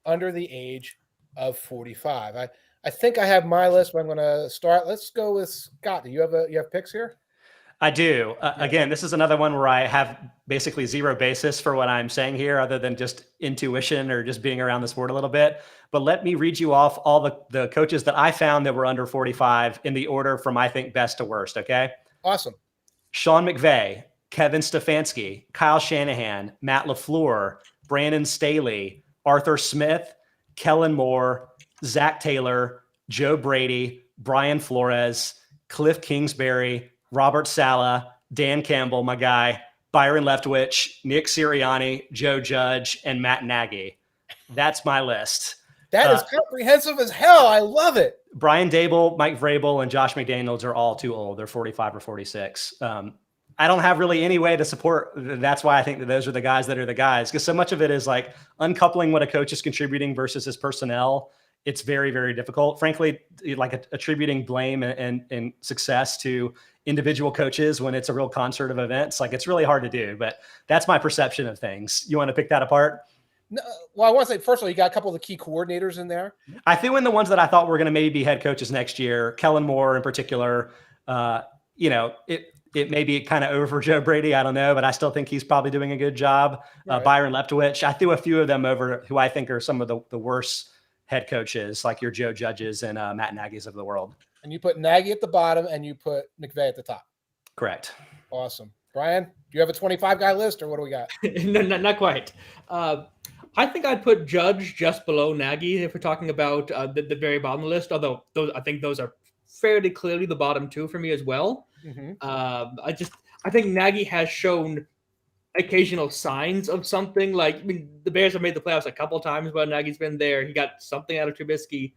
under the age of 45? I think I have my list, but I'm going to start. Let's go with Scott. Do you have picks here? I do. Again, this is another one where I have basically zero basis for what I'm saying here, other than just intuition or just being around the sport a little bit. But let me read you off all the coaches that I found that were under 45 in the order from, I think, best to worst. Okay. Awesome. Sean McVay, Kevin Stefanski, Kyle Shanahan, Matt LaFleur, Brandon Staley, Arthur Smith, Kellen Moore, Zach Taylor, Joe Brady, Brian Flores, Cliff Kingsbury, Robert Saleh, Dan Campbell, my guy, Byron Leftwich, Nick Sirianni, Joe Judge, and Matt Nagy. That's my list. That is comprehensive as hell. I love it. Brian Dable, Mike Vrabel, and Josh McDaniels are all too old. They're 45 or 46. I don't have really any way to support. That's why I think that those are the guys that are the guys, because so much of it is like uncoupling what a coach is contributing versus his personnel. It's very, very difficult. Frankly, like attributing blame and success to individual coaches when it's a real concert of events, like it's really hard to do. But that's my perception of things. You want to pick that apart? No, well, I want to say, first of all, you got a couple of the key coordinators in there. I threw in the ones that I thought were going to maybe be head coaches next year. Kellen Moore in particular. It may be kind of over for Joe Brady. I don't know, but I still think he's probably doing a good job. Right. Byron Leftwich. I threw a few of them over who I think are some of the worst head coaches, like your Joe Judges and Matt Nagy's of the world. And you put Nagy at the bottom and you put McVay at the top. Correct. Awesome. Brian, do you have a 25-guy list or what do we got? No, not quite. I think I'd put Judge just below Nagy if we're talking about the very bottom of the list, although I think those are fairly clearly the bottom two for me as well. Mm-hmm. I think Nagy has shown occasional signs of something. Like, I mean, the Bears have made the playoffs a couple times while Nagy's been there. He got something out of Trubisky.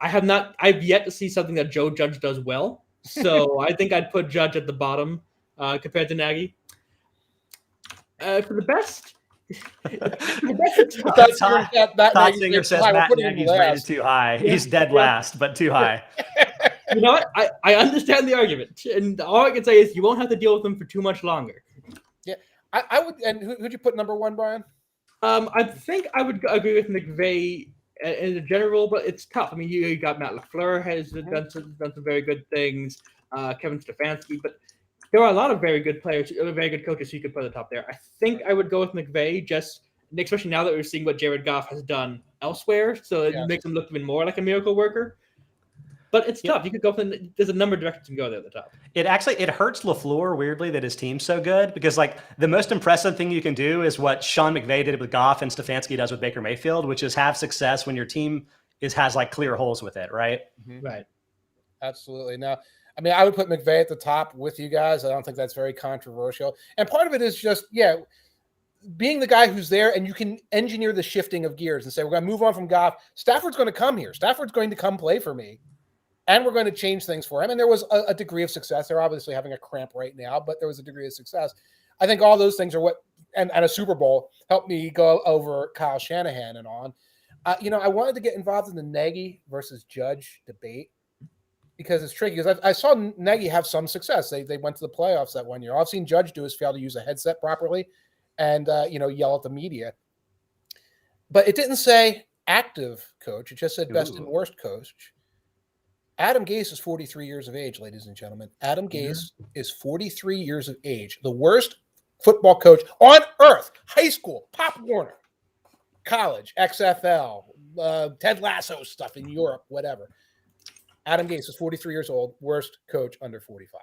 I've yet to see something that Joe Judge does well. So I think I'd put Judge at the bottom compared to Nagy. For the best. Todd Singer says Matt Nagy's rated too high. He's dead last, but too high. You know what? I understand the argument, and all I can say is you won't have to deal with them for too much longer. Yeah, I would. And who'd you put number one, Brian? I think I would agree with McVay in general, but it's tough. I mean, you got Matt LaFleur has done some very good things. Kevin Stefanski, but there are a lot of very good players, very good coaches who you could put at the top there. I think I would go with McVay, especially now that we're seeing what Jared Goff has done elsewhere, so it makes him look even more like a miracle worker. But it's tough. You could go from there's a number of directions you can go there at the top. It hurts LaFleur weirdly that his team's so good because like the most impressive thing you can do is what Sean McVay did with Goff and Stefanski does with Baker Mayfield, which is have success when your team has like clear holes with it, right? Mm-hmm. Right. Absolutely. Now, I mean, I would put McVay at the top with you guys. I don't think that's very controversial. And part of it is just, being the guy who's there and you can engineer the shifting of gears and say, we're going to move on from Goff. Stafford's going to come here. Stafford's going to come play for me. And we're going to change things for him. And there was a degree of success. They're obviously having a cramp right now, but there was a degree of success. I think all those things are what, and a Super Bowl helped me go over Kyle Shanahan and on. I wanted to get involved in the Naggy versus Judge debate because it's tricky. Because I saw Naggy have some success. They went to the playoffs that one year. All I've seen Judge do is fail to use a headset properly and, yell at the media. But it didn't say active coach. It just said best and worst coach. Adam Gase is 43 years of age, ladies and gentlemen. Adam Gase is 43 years of age. The worst football coach on earth. High school, Pop Warner, college, XFL, Ted Lasso stuff in Europe, whatever. Adam Gase is 43 years old, worst coach under 45.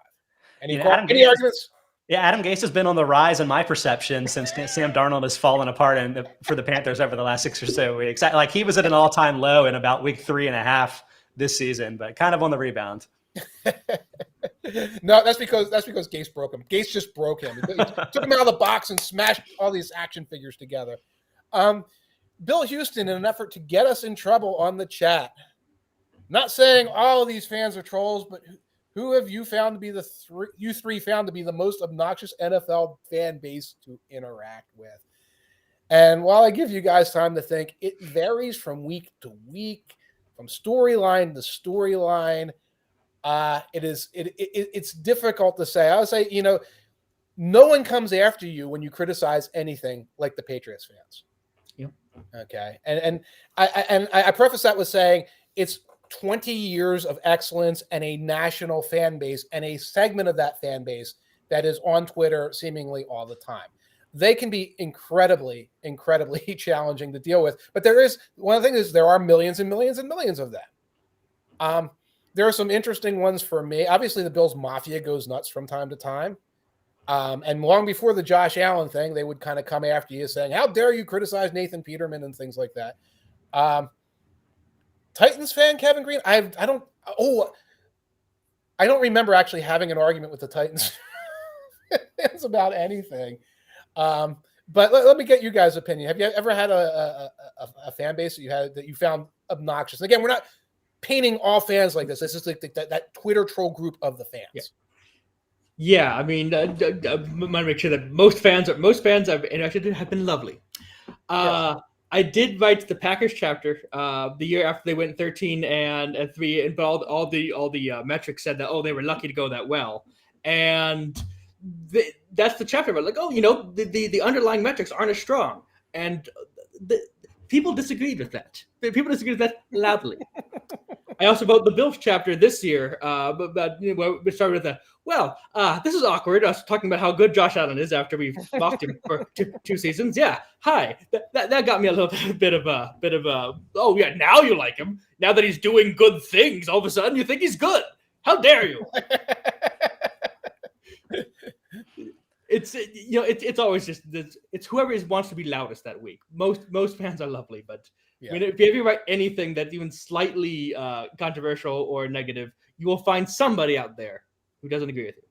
Any arguments? Yeah, Adam Gase has been on the rise in my perception since Sam Darnold has fallen apart for the Panthers over the last 6 or so weeks. Like he was at an all-time low in about week 3.5 this season, but kind of on the rebound. No, that's because Gase broke him. Gase just broke him. He took him out of the box and smashed all these action figures together. Bill Houston, in an effort to get us in trouble on the chat, not saying all of these fans are trolls, but who have you found to be you three found to be the most obnoxious NFL fan base to interact with? And while I give you guys time to think, it varies from week to week, from storyline to storyline. It's difficult to say. I would say, no one comes after you when you criticize anything like the Patriots fans. Yep. Okay. And I preface that with saying it's 20 years of excellence and a national fan base and a segment of that fan base that is on Twitter seemingly all the time. They can be incredibly, incredibly challenging to deal with. But there is one of the things is there are millions and millions and millions of them. There are some interesting ones for me. Obviously, the Bills Mafia goes nuts from time to time. And long before the Josh Allen thing, they would kind of come after you saying, how dare you criticize Nathan Peterman and things like that. Titans fan Kevin Green, I don't remember actually having an argument with the Titans fans about anything. But let me get you guys' opinion. Have you ever had a fan base that you found obnoxious? And again, we're not painting all fans like this. This is like that Twitter troll group of the fans. Yeah, I mean, I want to make sure that most fans I've interacted with have been lovely. Yes. I did write the Packers chapter the year after they went 13-3, but all the metrics said that they were lucky to go that well, and that's the chapter about the underlying metrics aren't as strong, and people disagreed with that. People disagreed with that loudly. I also wrote the Bills chapter this year, but we started with this is awkward. I was talking about how good Josh Allen is after we've mocked him for two seasons. Yeah, hi. That got me a little bit of now you like him. Now that he's doing good things, all of a sudden you think he's good. How dare you? It's always just it's whoever wants to be loudest that week. Most fans are lovely, but I mean, if you ever write anything that's even slightly controversial or negative, you will find somebody out there who doesn't agree with you.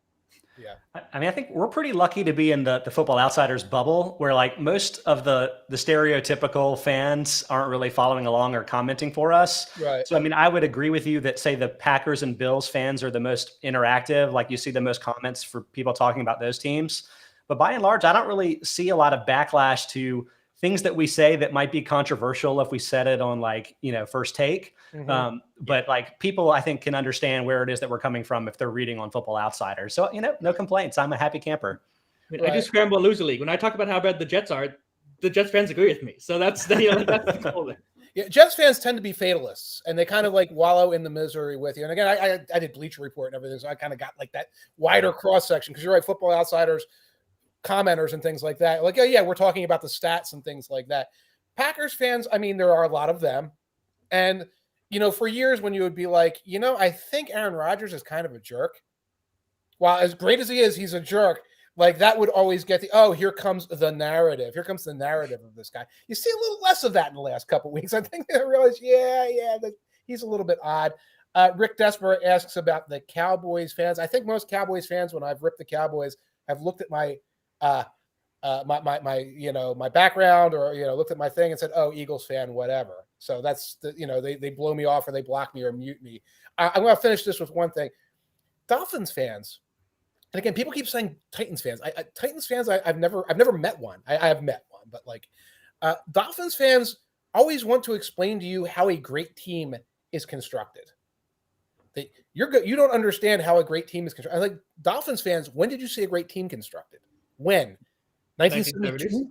Yeah, I mean, I think we're pretty lucky to be in the Football Outsiders bubble, where like most of the stereotypical fans aren't really following along or commenting for us. Right. So I mean, I would agree with you that say the Packers and Bills fans are the most interactive. Like you see the most comments for people talking about those teams, but by and large, I don't really see a lot of backlash to things that we say that might be controversial if we said it on First Take. Mm-hmm. But like people, I think, can understand where it is that we're coming from if they're reading on Football Outsiders. So, no complaints. I'm a happy camper. I do scramble and lose a league. When I talk about how bad the Jets are, the Jets fans agree with me. So that's the cool thing. Yeah, Jets fans tend to be fatalists, and they kind of like wallow in the misery with you. And again, I did Bleacher Report and everything, so I kind of got like that wider cross section because you're right, Football Outsiders commenters and things like that. Like, we're talking about the stats and things like that. Packers fans, I mean, there are a lot of them. And, for years when you would be like, I think Aaron Rodgers is kind of a jerk. While as great as he is, he's a jerk. Like that would always get here comes the narrative. Here comes the narrative of this guy. You see a little less of that in the last couple of weeks. I think they realize, that he's a little bit odd. Rick Desper asks about the Cowboys fans. I think most Cowboys fans, when I've ripped the Cowboys, have looked at my my background or looked at my thing and said, "Oh, Eagles fan, whatever." So that's they blow me off or they block me or mute me. I'm going to finish this with one thing. Dolphins fans. And again, people keep saying Titans fans. Titans fans, I've never met one. I have met one, but Dolphins fans always want to explain to you how a great team is constructed. You don't understand how a great team is constructed. Like Dolphins fans, when did you see a great team constructed? When? 1972?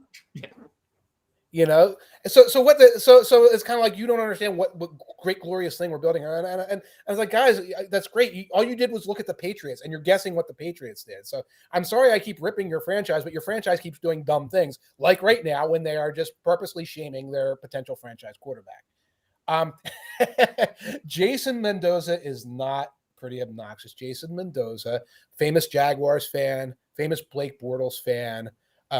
So it's kind of like you don't understand what great glorious thing we're building, and I was like, guys, that's great. All you did was look at the Patriots, and you're guessing what the Patriots did. So I'm sorry I keep ripping your franchise, but your franchise keeps doing dumb things, like right now when they are just purposely shaming their potential franchise quarterback. Jason Mendoza is not pretty obnoxious. Jason Mendoza, famous Jaguars fan, famous Blake Bortles fan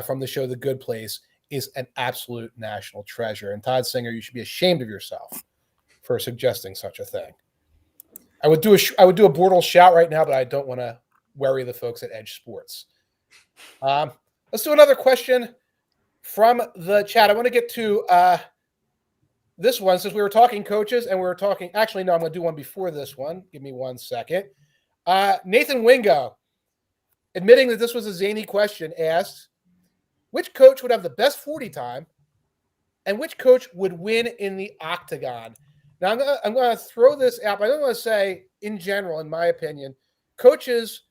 from the show The Good Place, is an absolute national treasure. And Todd Singer, you should be ashamed of yourself for suggesting such a thing. I would do a Bortles shout right now, but I don't want to worry the folks at EdjSports. Let's do another question from the chat. I want to get to this one since we were talking coaches and we were talking. Actually, no, I'm going to do one before this one. Give me 1 second. Nathan Wingo, admitting that this was a zany question, asked, which coach would have the best 40 time and which coach would win in the Octagon? Now, I'm going to throw this out. But I don't want to say, in general, in my opinion, coaches,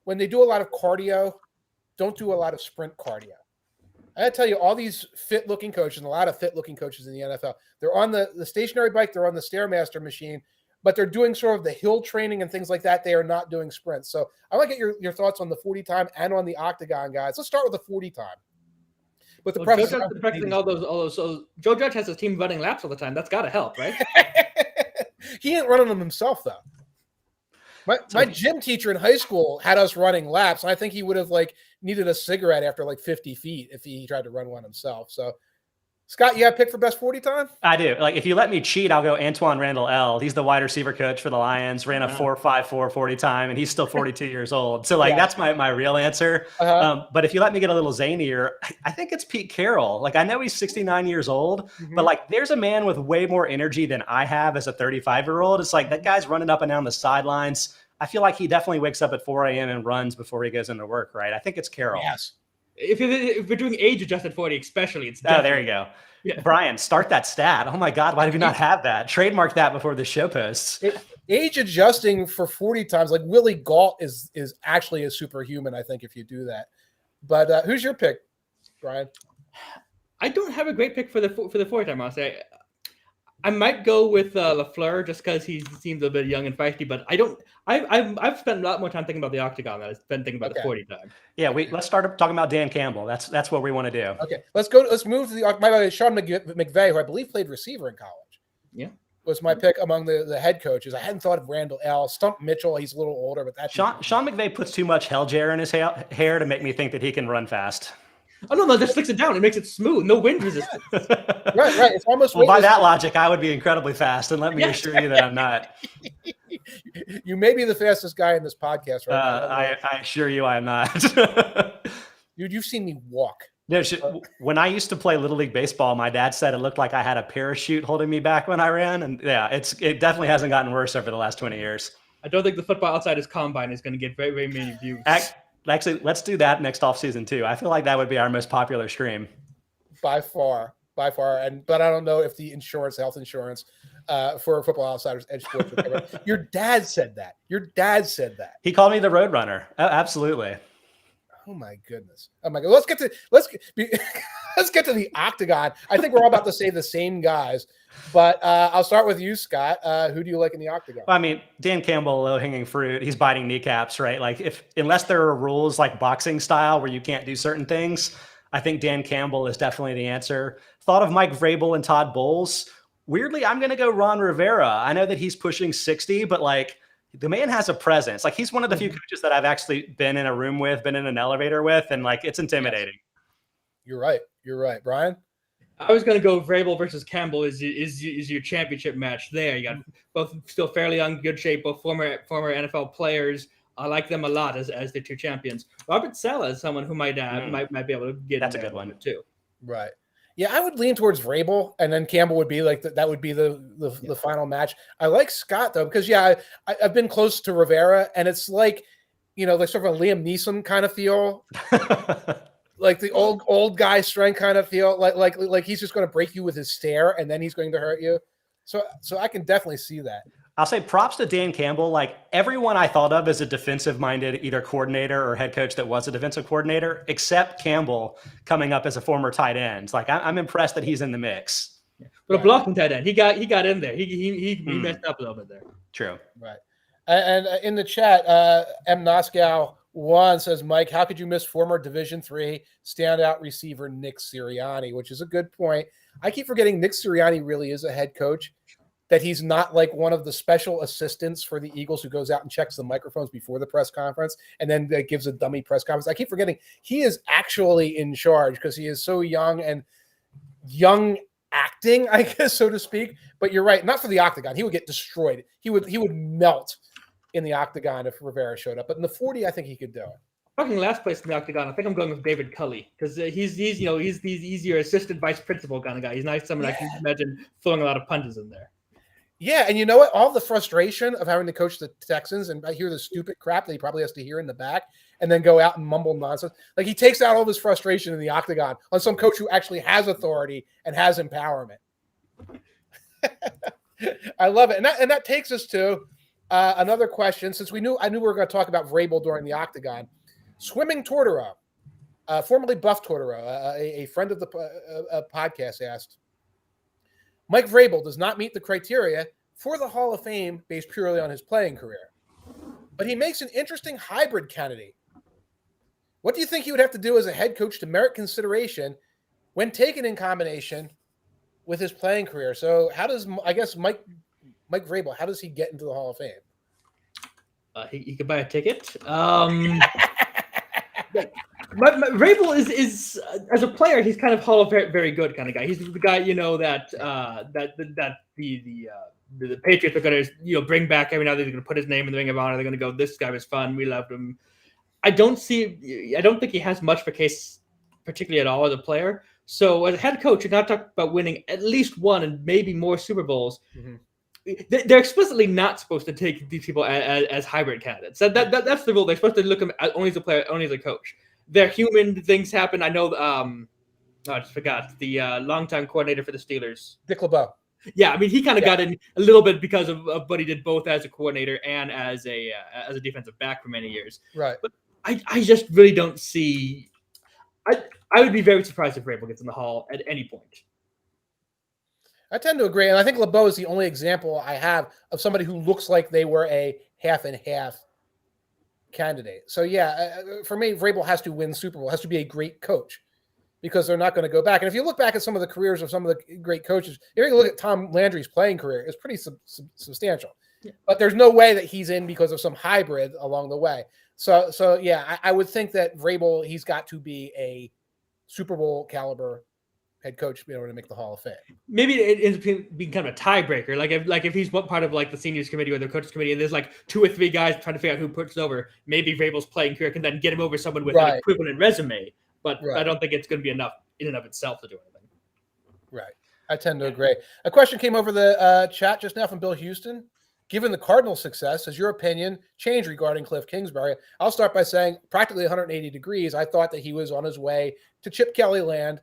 when they do a lot of cardio, don't do a lot of sprint cardio. I got to tell you, all these fit-looking coaches, and a lot of fit-looking coaches in the NFL, they're on the stationary bike, they're on the Stairmaster machine, but they're doing sort of the hill training and things like that. They are not doing sprints. So I want to get your thoughts on the 40 time and on the Octagon, guys. Let's start with the 40 time. With the Joe Judge is practicing all those. So Joe Judge has his team running laps all the time. That's got to help, right? He ain't running them himself, though. My gym teacher in high school had us running laps, and I think he would have needed a cigarette after 50 feet if he tried to run one himself. So, Scott, you have a pick for best 40 time? I do. If you let me cheat, I'll go Antoine Randall L. He's the wide receiver coach for the Lions, ran a 4.54 40 time, and he's still 42 years old. So that's my real answer. But if you let me get a little zanier, I think it's Pete Carroll. I know he's 69 years old, but there's a man with way more energy than I have as a 35-year-old. It's that guy's running up and down the sidelines. I feel like he definitely wakes up at 4 a.m. and runs before he goes into work, right? I think it's Carroll. Yes. If we're doing age-adjusted 40 especially, it's definitely. Oh, there you go. Yeah. Brian, start that stat. Oh, my God. Why do we not have that? Trademark that before the show posts. Age adjusting for 40 times, Willie Gault is actually a superhuman, I think, if you do that. But who's your pick, Brian? I don't have a great pick for the 40 time, I'll say. I might go with LaFleur just because he seems a bit young and feisty, but I don't. I've spent a lot more time thinking about the Octagon than I've been thinking about the 40 time. Yeah, let's start talking about Dan Campbell. That's what we want to do. Okay, let's move to the. By the way, Sean McVay, who I believe played receiver in college. Yeah, was my pick among the head coaches. I hadn't thought of Randall L. Stump Mitchell. He's a little older, but that's Sean McVay puts too much hell gel in his hair to make me think that he can run fast. Oh, no, just flicks it down. It makes it smooth. No wind resistance. Right. It's almost by that logic, I would be incredibly fast, and let me assure you that I'm not. You may be the fastest guy in this podcast right now. I assure you I am not. Dude, you've seen me walk. When I used to play Little League Baseball, my dad said it looked like I had a parachute holding me back when I ran. And it definitely hasn't gotten worse over the last 20 years. I don't think the Football Outsiders Combine is going to get very, very many views. Actually, let's do that next offseason too. I feel like that would be our most popular stream. By far. But I don't know if the health insurance for Football Outsiders EdjSports would cover. Your dad said that. He called me the Roadrunner. Absolutely. Oh my goodness. Let's get to the Octagon. I think we're all about to say the same guys, but I'll start with you, Scott. Who do you like in the Octagon? Well, I mean, Dan Campbell, low-hanging fruit. He's biting kneecaps, right? Unless there are rules like boxing style where you can't do certain things, I think Dan Campbell is definitely the answer. Thought of Mike Vrabel and Todd Bowles. Weirdly, I'm going to go Ron Rivera. I know that he's pushing 60, but like the man has a presence. Like he's one of the few coaches that I've actually been in a room with, been in an elevator with, and like it's intimidating. Yes. You're right. You're right, Bryan. I was going to go Vrabel versus Campbell is your championship match there. You got both still fairly young, good shape, both former NFL players. I like them a lot as the two champions. Robert Saleh is someone who might be able to get. That's a good one too. Right. Yeah, I would lean towards Vrabel, and then Campbell would be like that would be the final match. I like Scott though because I've been close to Rivera, and it's like like sort of a Liam Neeson kind of feel. Like the old guy strength kind of feel, like he's just going to break you with his stare, and then he's going to hurt you. So I can definitely see that. I'll say props to Dan Campbell. Like everyone I thought of as a defensive-minded either coordinator or head coach that was a defensive coordinator, except Campbell coming up as a former tight end. Like I'm impressed that he's in the mix. But a blocking tight end, he got in there. He messed up a little bit there. True. Right. And in the chat, M. Noskow 1 says, Mike, how could you miss former Division III standout receiver Nick Sirianni? Which is a good point. I keep forgetting Nick Sirianni really is a head coach, that he's not like one of the special assistants for the Eagles who goes out and checks the microphones before the press conference and then gives a dummy press conference. I keep forgetting he is actually in charge because he is so young and young acting, I guess, so to speak. But you're right, not for the Octagon. He would get destroyed. He would melt in the Octagon if Rivera showed up. But in the 40, I think he could do it. Talking last place in the Octagon, I think I'm going with David Culley because he's your assistant vice principal kind of guy. He's not someone I can imagine throwing a lot of punches in there. Yeah, and you know what? All the frustration of having to coach the Texans, and I hear the stupid crap that he probably has to hear in the back, and then go out and mumble nonsense. Like he takes out all of his frustration in the Octagon on some coach who actually has authority and has empowerment. I love it, and that takes us to another question. Since I knew we were going to talk about Vrabel during the Octagon, Swimming Tortoro, formerly Buff Tortoro, a friend of the podcast, asked, Mike Vrabel does not meet the criteria for the Hall of Fame based purely on his playing career, but he makes an interesting hybrid candidate. What do you think he would have to do as a head coach to merit consideration when taken in combination with his playing career? So how does, I guess, Mike Vrabel, how does he get into the Hall of Fame? He could buy a ticket. Vrabel is as a player, he's kind of Hall of very good kind of guy. He's the guy that the Patriots are going to bring back every now and then. They're going to put his name in the Ring of Honor. They're going to go, this guy was fun. We loved him. I don't think he has much of a case, particularly at all as a player. So as a head coach, you're not talking about winning at least one and maybe more Super Bowls. Mm-hmm. They're explicitly not supposed to take these people as hybrid candidates. That's the rule. They're supposed to look at them only as a player, only as a coach. They're human. Things happen. I know. I just forgot the longtime coordinator for the Steelers, Dick LeBeau. Yeah, I mean, he kind of got in a little bit because of what he did both as a coordinator and as a defensive back for many years. Right. But I just really don't see. I would be very surprised if Vrabel gets in the Hall at any point. I tend to agree, and I think LeBeau is the only example I have of somebody who looks like they were a half and half candidate. So yeah, for me, Vrabel has to win Super Bowl, has to be a great coach, because they're not going to go back. And if you look back at some of the careers of some of the great coaches, if you look at Tom Landry's playing career, it's pretty substantial. Yeah. But there's no way that he's in because of some hybrid along the way. So yeah, I would think that Vrabel, he's got to be a Super Bowl caliber head coach to be able to make the Hall of Fame. Maybe it ends up being kind of a tiebreaker. Like if he's part of like the seniors committee or the coaches committee, and there's like 2 or 3 guys trying to figure out who puts over, maybe Vrabel's playing career can then get him over someone with an equivalent resume. But I don't think it's going to be enough in and of itself to do anything. Right. I tend to agree. A question came over the chat just now from Bill Houston. Given the Cardinals' success, has your opinion changed regarding Cliff Kingsbury? I'll start by saying practically 180 degrees. I thought that he was on his way to Chip Kelly land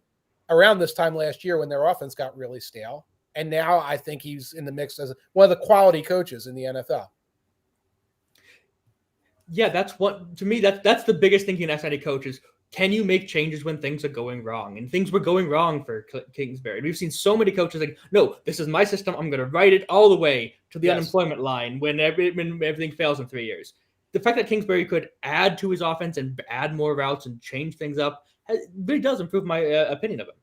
around this time last year when their offense got really stale. And now I think he's in the mix as one of the quality coaches in the NFL. Yeah, that's what, to me, that's the biggest thing you can ask any coaches. Can you make changes when things are going wrong? And things were going wrong for Kingsbury. We've seen so many coaches like, no, this is my system. I'm going to write it all the way to the unemployment line when everything fails in 3 years. The fact that Kingsbury could add to his offense and add more routes and change things up really does improve my opinion of him.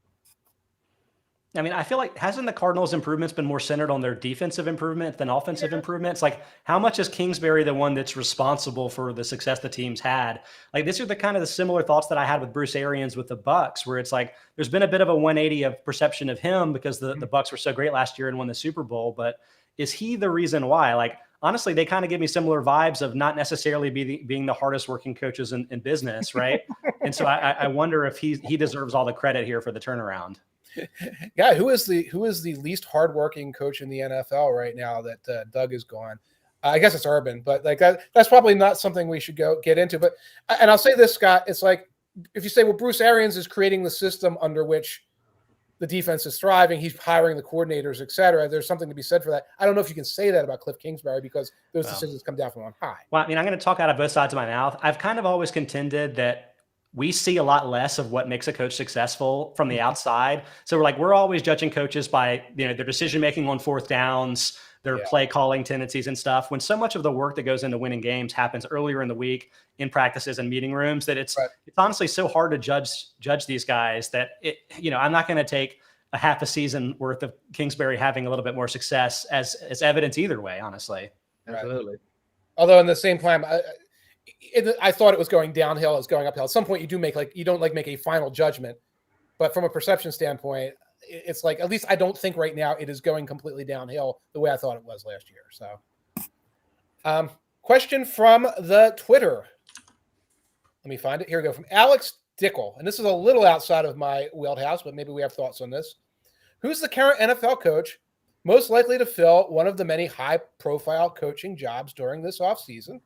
I mean, I feel like hasn't the Cardinals' improvements been more centered on their defensive improvement than offensive improvements? Like, how much is Kingsbury the one that's responsible for the success the team's had? Like, these are the kind of the similar thoughts that I had with Bruce Arians with the Bucks, where it's like there's been a bit of a 180 of perception of him because the Bucks were so great last year and won the Super Bowl. But is he the reason why? Like, honestly, they kind of give me similar vibes of not necessarily being the hardest working coaches in business, right? And so I wonder if he deserves all the credit here for the turnaround. Yeah, who is the least hardworking coach in the NFL right now that Doug is gone? I guess it's Urban, but like that's probably not something we should get into. But and I'll say this, Scott, it's like if you say, well, Bruce Arians is creating the system under which the defense is thriving, he's hiring the coordinators, et cetera. There's something to be said for that. I don't know if you can say that about Cliff Kingsbury because those decisions come down from on high. Well, I mean, I'm going to talk out of both sides of my mouth. I've kind of always contended that we see a lot less of what makes a coach successful from the outside. So we're always judging coaches by, their decision-making on fourth downs, their play calling tendencies and stuff. When so much of the work that goes into winning games happens earlier in the week in practices and meeting rooms that it's honestly so hard to judge these guys that I'm not going to take a half a season worth of Kingsbury having a little bit more success as evidence either way, honestly. Absolutely. Although in the same time, I thought it was going downhill. It's going uphill. At some point, you don't make a final judgment, but from a perception standpoint, it's like at least I don't think right now it is going completely downhill the way I thought it was last year. So, question from the Twitter. Let me find it. Here we go from Alex Dickel, and this is a little outside of my wheelhouse, but maybe we have thoughts on this. Who's the current NFL coach most likely to fill one of the many high-profile coaching jobs during this offseason?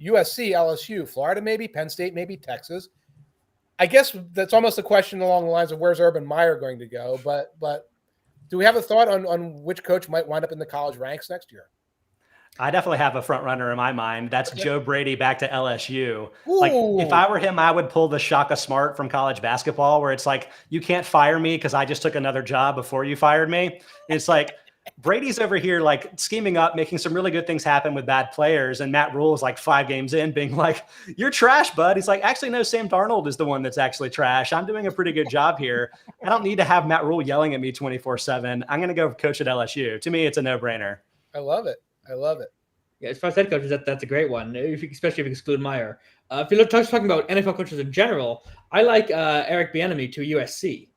USC, LSU, Florida, maybe Penn State, maybe Texas. I guess that's almost a question along the lines of where's Urban Meyer going to go. But do we have a thought on which coach might wind up in the college ranks next year? I definitely have a front runner in my mind. That's Joe Brady back to LSU. Ooh. Like if I were him, I would pull the Shaka Smart from college basketball, where it's like you can't fire me because I just took another job before you fired me. It's like Brady's over here like scheming up, making some really good things happen with bad players. And Matt Rule is like 5 games in being like, you're trash, bud. He's like, actually, no, Sam Darnold is the one that's actually trash. I'm doing a pretty good job here. I don't need to have Matt Rule yelling at me 24/7. I'm going to go coach at LSU. To me, it's a no-brainer. I love it. Yeah, as far as head coaches, that's a great one, especially if you exclude Meyer. If you're talking about NFL coaches in general, I like Eric Bieniemy to USC.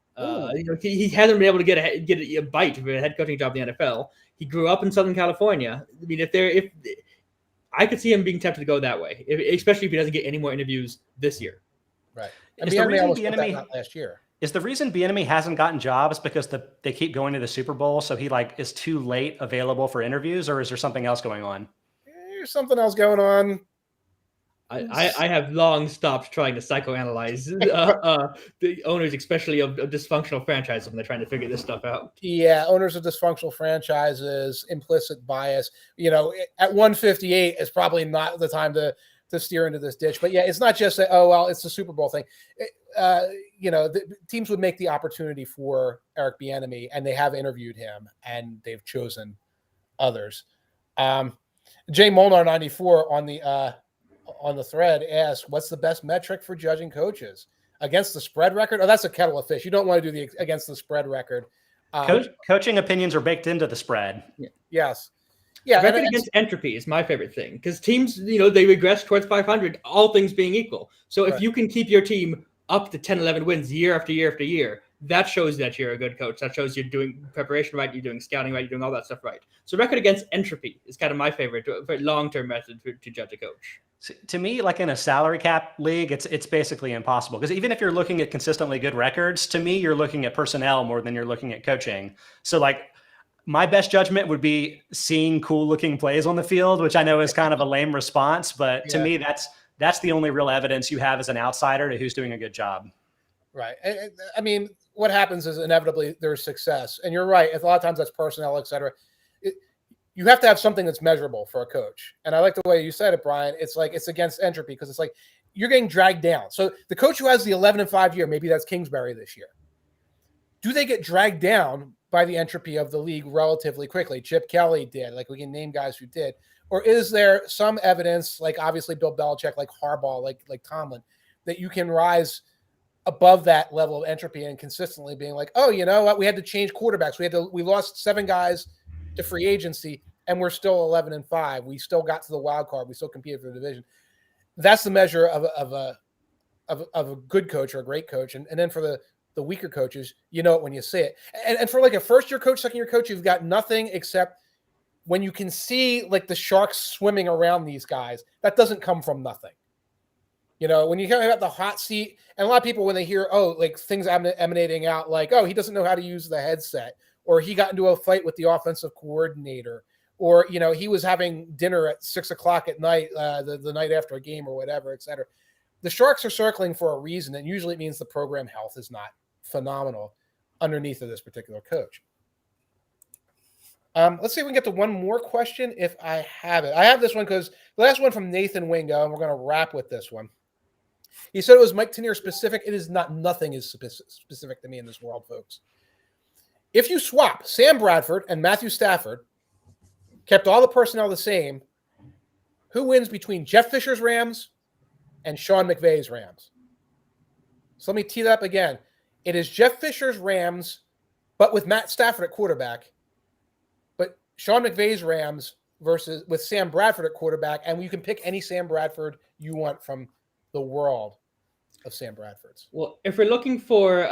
He hasn't been able to get a bite of a head coaching job in the NFL. He grew up in Southern California. I mean, if I could see him being tempted to go that way, especially if he doesn't get any more interviews this year. Right. Is the reason Bieniemy last year? Is the reason Bieniemy hasn't gotten jobs because they keep going to the Super Bowl, so he is too late available for interviews, or is there something else going on? There's something else going on. I have long stopped trying to psychoanalyze the owners, especially of dysfunctional franchises, when they're trying to figure this stuff out. Yeah, owners of dysfunctional franchises, implicit bias. At 158 is probably not the time to steer into this ditch. But yeah, it's not just it's the Super Bowl thing. The teams would make the opportunity for Eric Bieniemy, and they have interviewed him, and they've chosen others. Jay Molnar 94 on the thread asks, what's the best metric for judging coaches? Against the spread record? Oh, that's a kettle of fish. You don't want to do the against the spread record. Coaching opinions are baked into the spread. Yes. Yeah. Record against entropy is my favorite thing, because teams, they regress towards 500, all things being equal. So if you can keep your team up to 10, 11 wins year after year after year, that shows that you're a good coach. That shows you're doing preparation right, you're doing scouting right, you're doing all that stuff right. So record against entropy is kind of my favorite long-term method to judge a coach. To me, like in a salary cap league, it's basically impossible, because even if you're looking at consistently good records, to me, you're looking at personnel more than you're looking at coaching. So my best judgment would be seeing cool looking plays on the field, which I know is kind of a lame response, but to me, that's the only real evidence you have as an outsider to who's doing a good job. Right. I mean, what happens is inevitably there's success, and you're right. A lot of times that's personnel, et cetera. You have to have something that's measurable for a coach. And I like the way you said it, Brian. It's like it's against entropy, because it's like you're getting dragged down. So the coach who has the 11-5 year, maybe that's Kingsbury this year. Do they get dragged down by the entropy of the league relatively quickly? Chip Kelly did. We can name guys who did. Or is there some evidence, like obviously Bill Belichick, like Harbaugh, like Tomlin, that you can rise above that level of entropy and consistently being like, oh, you know what? We had to change quarterbacks. We lost 7 guys to free agency, and we're still 11-5. We still got to the wild card. We still competed for the division. That's the measure of a good coach or a great coach. And then for the weaker coaches, you know it when you see it. And for like a first-year coach, second-year coach, you've got nothing except when you can see like the sharks swimming around these guys. That doesn't come from nothing. You know, when you hear about the hot seat, and a lot of people, when they hear, oh, like things emanating out, like, oh, he doesn't know how to use the headset, or he got into a fight with the offensive coordinator, or, you know, he was having dinner at 6:00 at night, the night after a game or whatever, et cetera. The sharks are circling for a reason, and usually it means the program health is not phenomenal underneath of this particular coach. Let's see if we can get to one more question if I have it. I have this one because the last one from Nathan Wingo, and we're going to wrap with this one. He said it was Mike Tanier specific. It is not. Nothing is specific to me in this world, folks. If you swap Sam Bradford and Matthew Stafford, kept all the personnel the same, who wins between Jeff Fisher's Rams and Sean McVay's Rams? So let me tee that up again. It is Jeff Fisher's Rams, but with Matt Stafford at quarterback, but Sean McVay's Rams versus with Sam Bradford at quarterback, and you can pick any Sam Bradford you want from the world of Sam Bradford's. Well, if we're looking for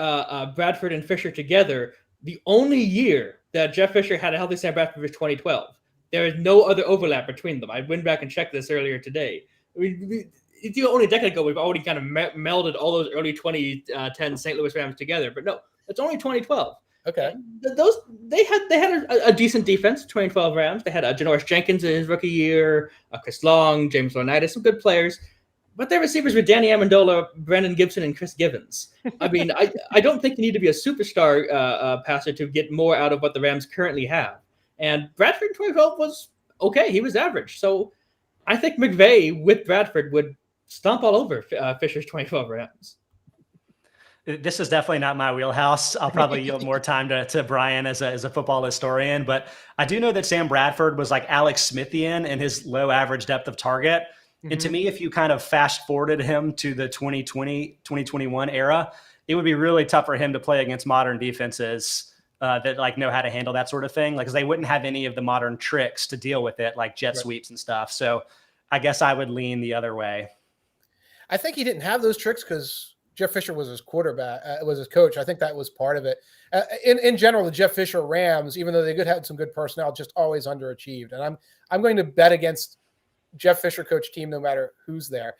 Bradford and Fisher together, the only year that Jeff Fisher had a healthy Sam Bradford was 2012. There is no other overlap between them. I went back and checked this earlier today. It's only a decade ago we've already kind of melded all those early 2010 St. Louis Rams together, but no, it's only 2012. Okay. They had a decent defense, 2012 Rams. They had Janoris Jenkins in his rookie year, Chris Long, James Laurinaitis, some good players. But their receivers were Danny Amendola, Brandon Gibson, and Chris Givens. I mean, I don't think you need to be a superstar passer to get more out of what the Rams currently have. And Bradford in 2012 was okay. He was average. So I think McVay with Bradford would stomp all over Fisher's 2012 Rams. This is definitely not my wheelhouse. I'll probably yield more time to Bryan as a football historian. But I do know that Sam Bradford was like Alex Smithian in his low average depth of target. And to me, if you kind of fast forwarded him to the 2020, 2021 era, it would be really tough for him to play against modern defenses that like know how to handle that sort of thing. Like, 'cause they wouldn't have any of the modern tricks to deal with it, like jet sweeps and stuff. So I guess I would lean the other way. I think he didn't have those tricks because Jeff Fisher was his quarterback, was his coach. I think that was part of it. In general, the Jeff Fisher Rams, even though they had some good personnel, just always underachieved. And I'm going to bet against Jeff Fisher coach team, no matter who's there.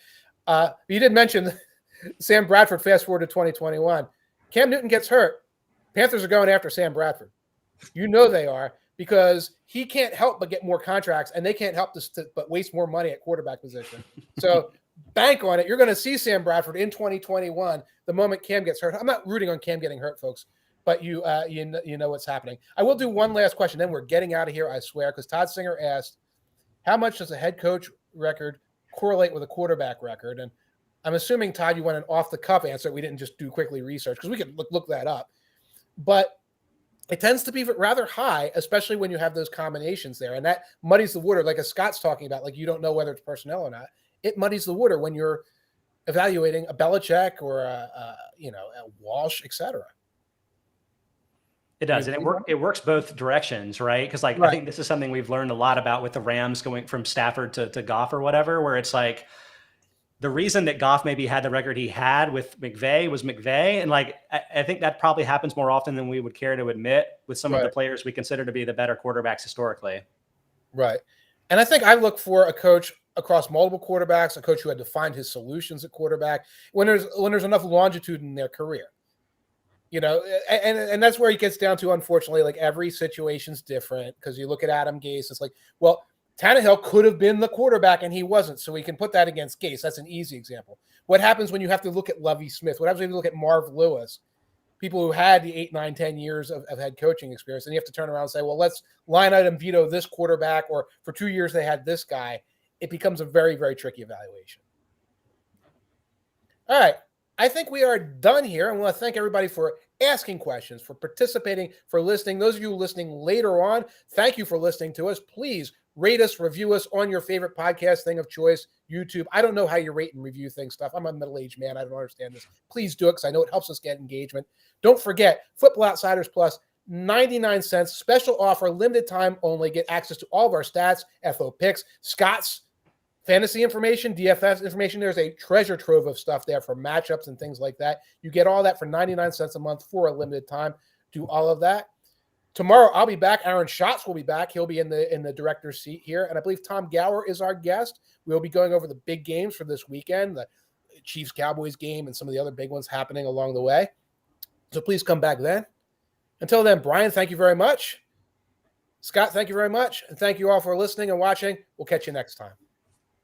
You did mention Sam Bradford. Fast forward to 2021, Cam Newton gets hurt. Panthers are going after Sam Bradford. You know they are, because he can't help but get more contracts, and they can't help but waste more money at quarterback position. So bank on it. You're going to see Sam Bradford in 2021 the moment Cam gets hurt. I'm not rooting on Cam getting hurt, folks, but you know what's happening. I will do one last question, then we're getting out of here, I swear, because Todd Singer asked, how much does a head coach record correlate with a quarterback record? And I'm assuming, Todd, you want an off-the-cuff answer. We didn't just do quickly research, because we could look that up. But it tends to be rather high, especially when you have those combinations there. And that muddies the water, like as Scott's talking about, like you don't know whether it's personnel or not. It muddies the water when you're evaluating a Belichick or a Walsh, et cetera. It does. And it works both directions, right? Because I think this is something we've learned a lot about with the Rams going from Stafford to Goff or whatever, where it's like the reason that Goff maybe had the record he had with McVay was McVay. And like, I think that probably happens more often than we would care to admit with some of the players we consider to be the better quarterbacks historically. Right. And I think I look for a coach across multiple quarterbacks, a coach who had defined his solutions at quarterback, when there's enough longitude in their career. You know, and that's where it gets down to, unfortunately, like every situation's different, because you look at Adam Gase, it's like, well, Tannehill could have been the quarterback and he wasn't, so we can put that against Gase. That's an easy example. What happens when you have to look at Lovie Smith? What happens when you look at Marv Lewis? People who had the 8, 9, 10 years of head coaching experience, and you have to turn around and say, well, let's line item veto this quarterback, or for 2 years they had this guy. It becomes a very, very tricky evaluation. All right. I think we are done here. I want to thank everybody for asking questions, for participating, for listening. Those of you listening later on, thank you for listening to us. Please Rate us, review us on your favorite podcast thing of choice, YouTube. I don't know how you rate and review things stuff. I'm a middle-aged man. I don't understand this. Please do it because I know it helps us get engagement. Don't forget, Football Outsiders Plus, 99 cents, special offer, limited time only. Get access to all of our stats, FO picks, Scott's fantasy information, DFS information. There's a treasure trove of stuff there for matchups and things like that. You get all that for 99 cents a month for a limited time. Do all of that. Tomorrow, I'll be back. Aaron Schatz will be back. He'll be in the director's seat here. And I believe Tom Gower is our guest. We'll be going over the big games for this weekend, the Chiefs-Cowboys game and some of the other big ones happening along the way. So please come back then. Until then, Bryan, thank you very much. Scott, thank you very much. And thank you all for listening and watching. We'll catch you next time.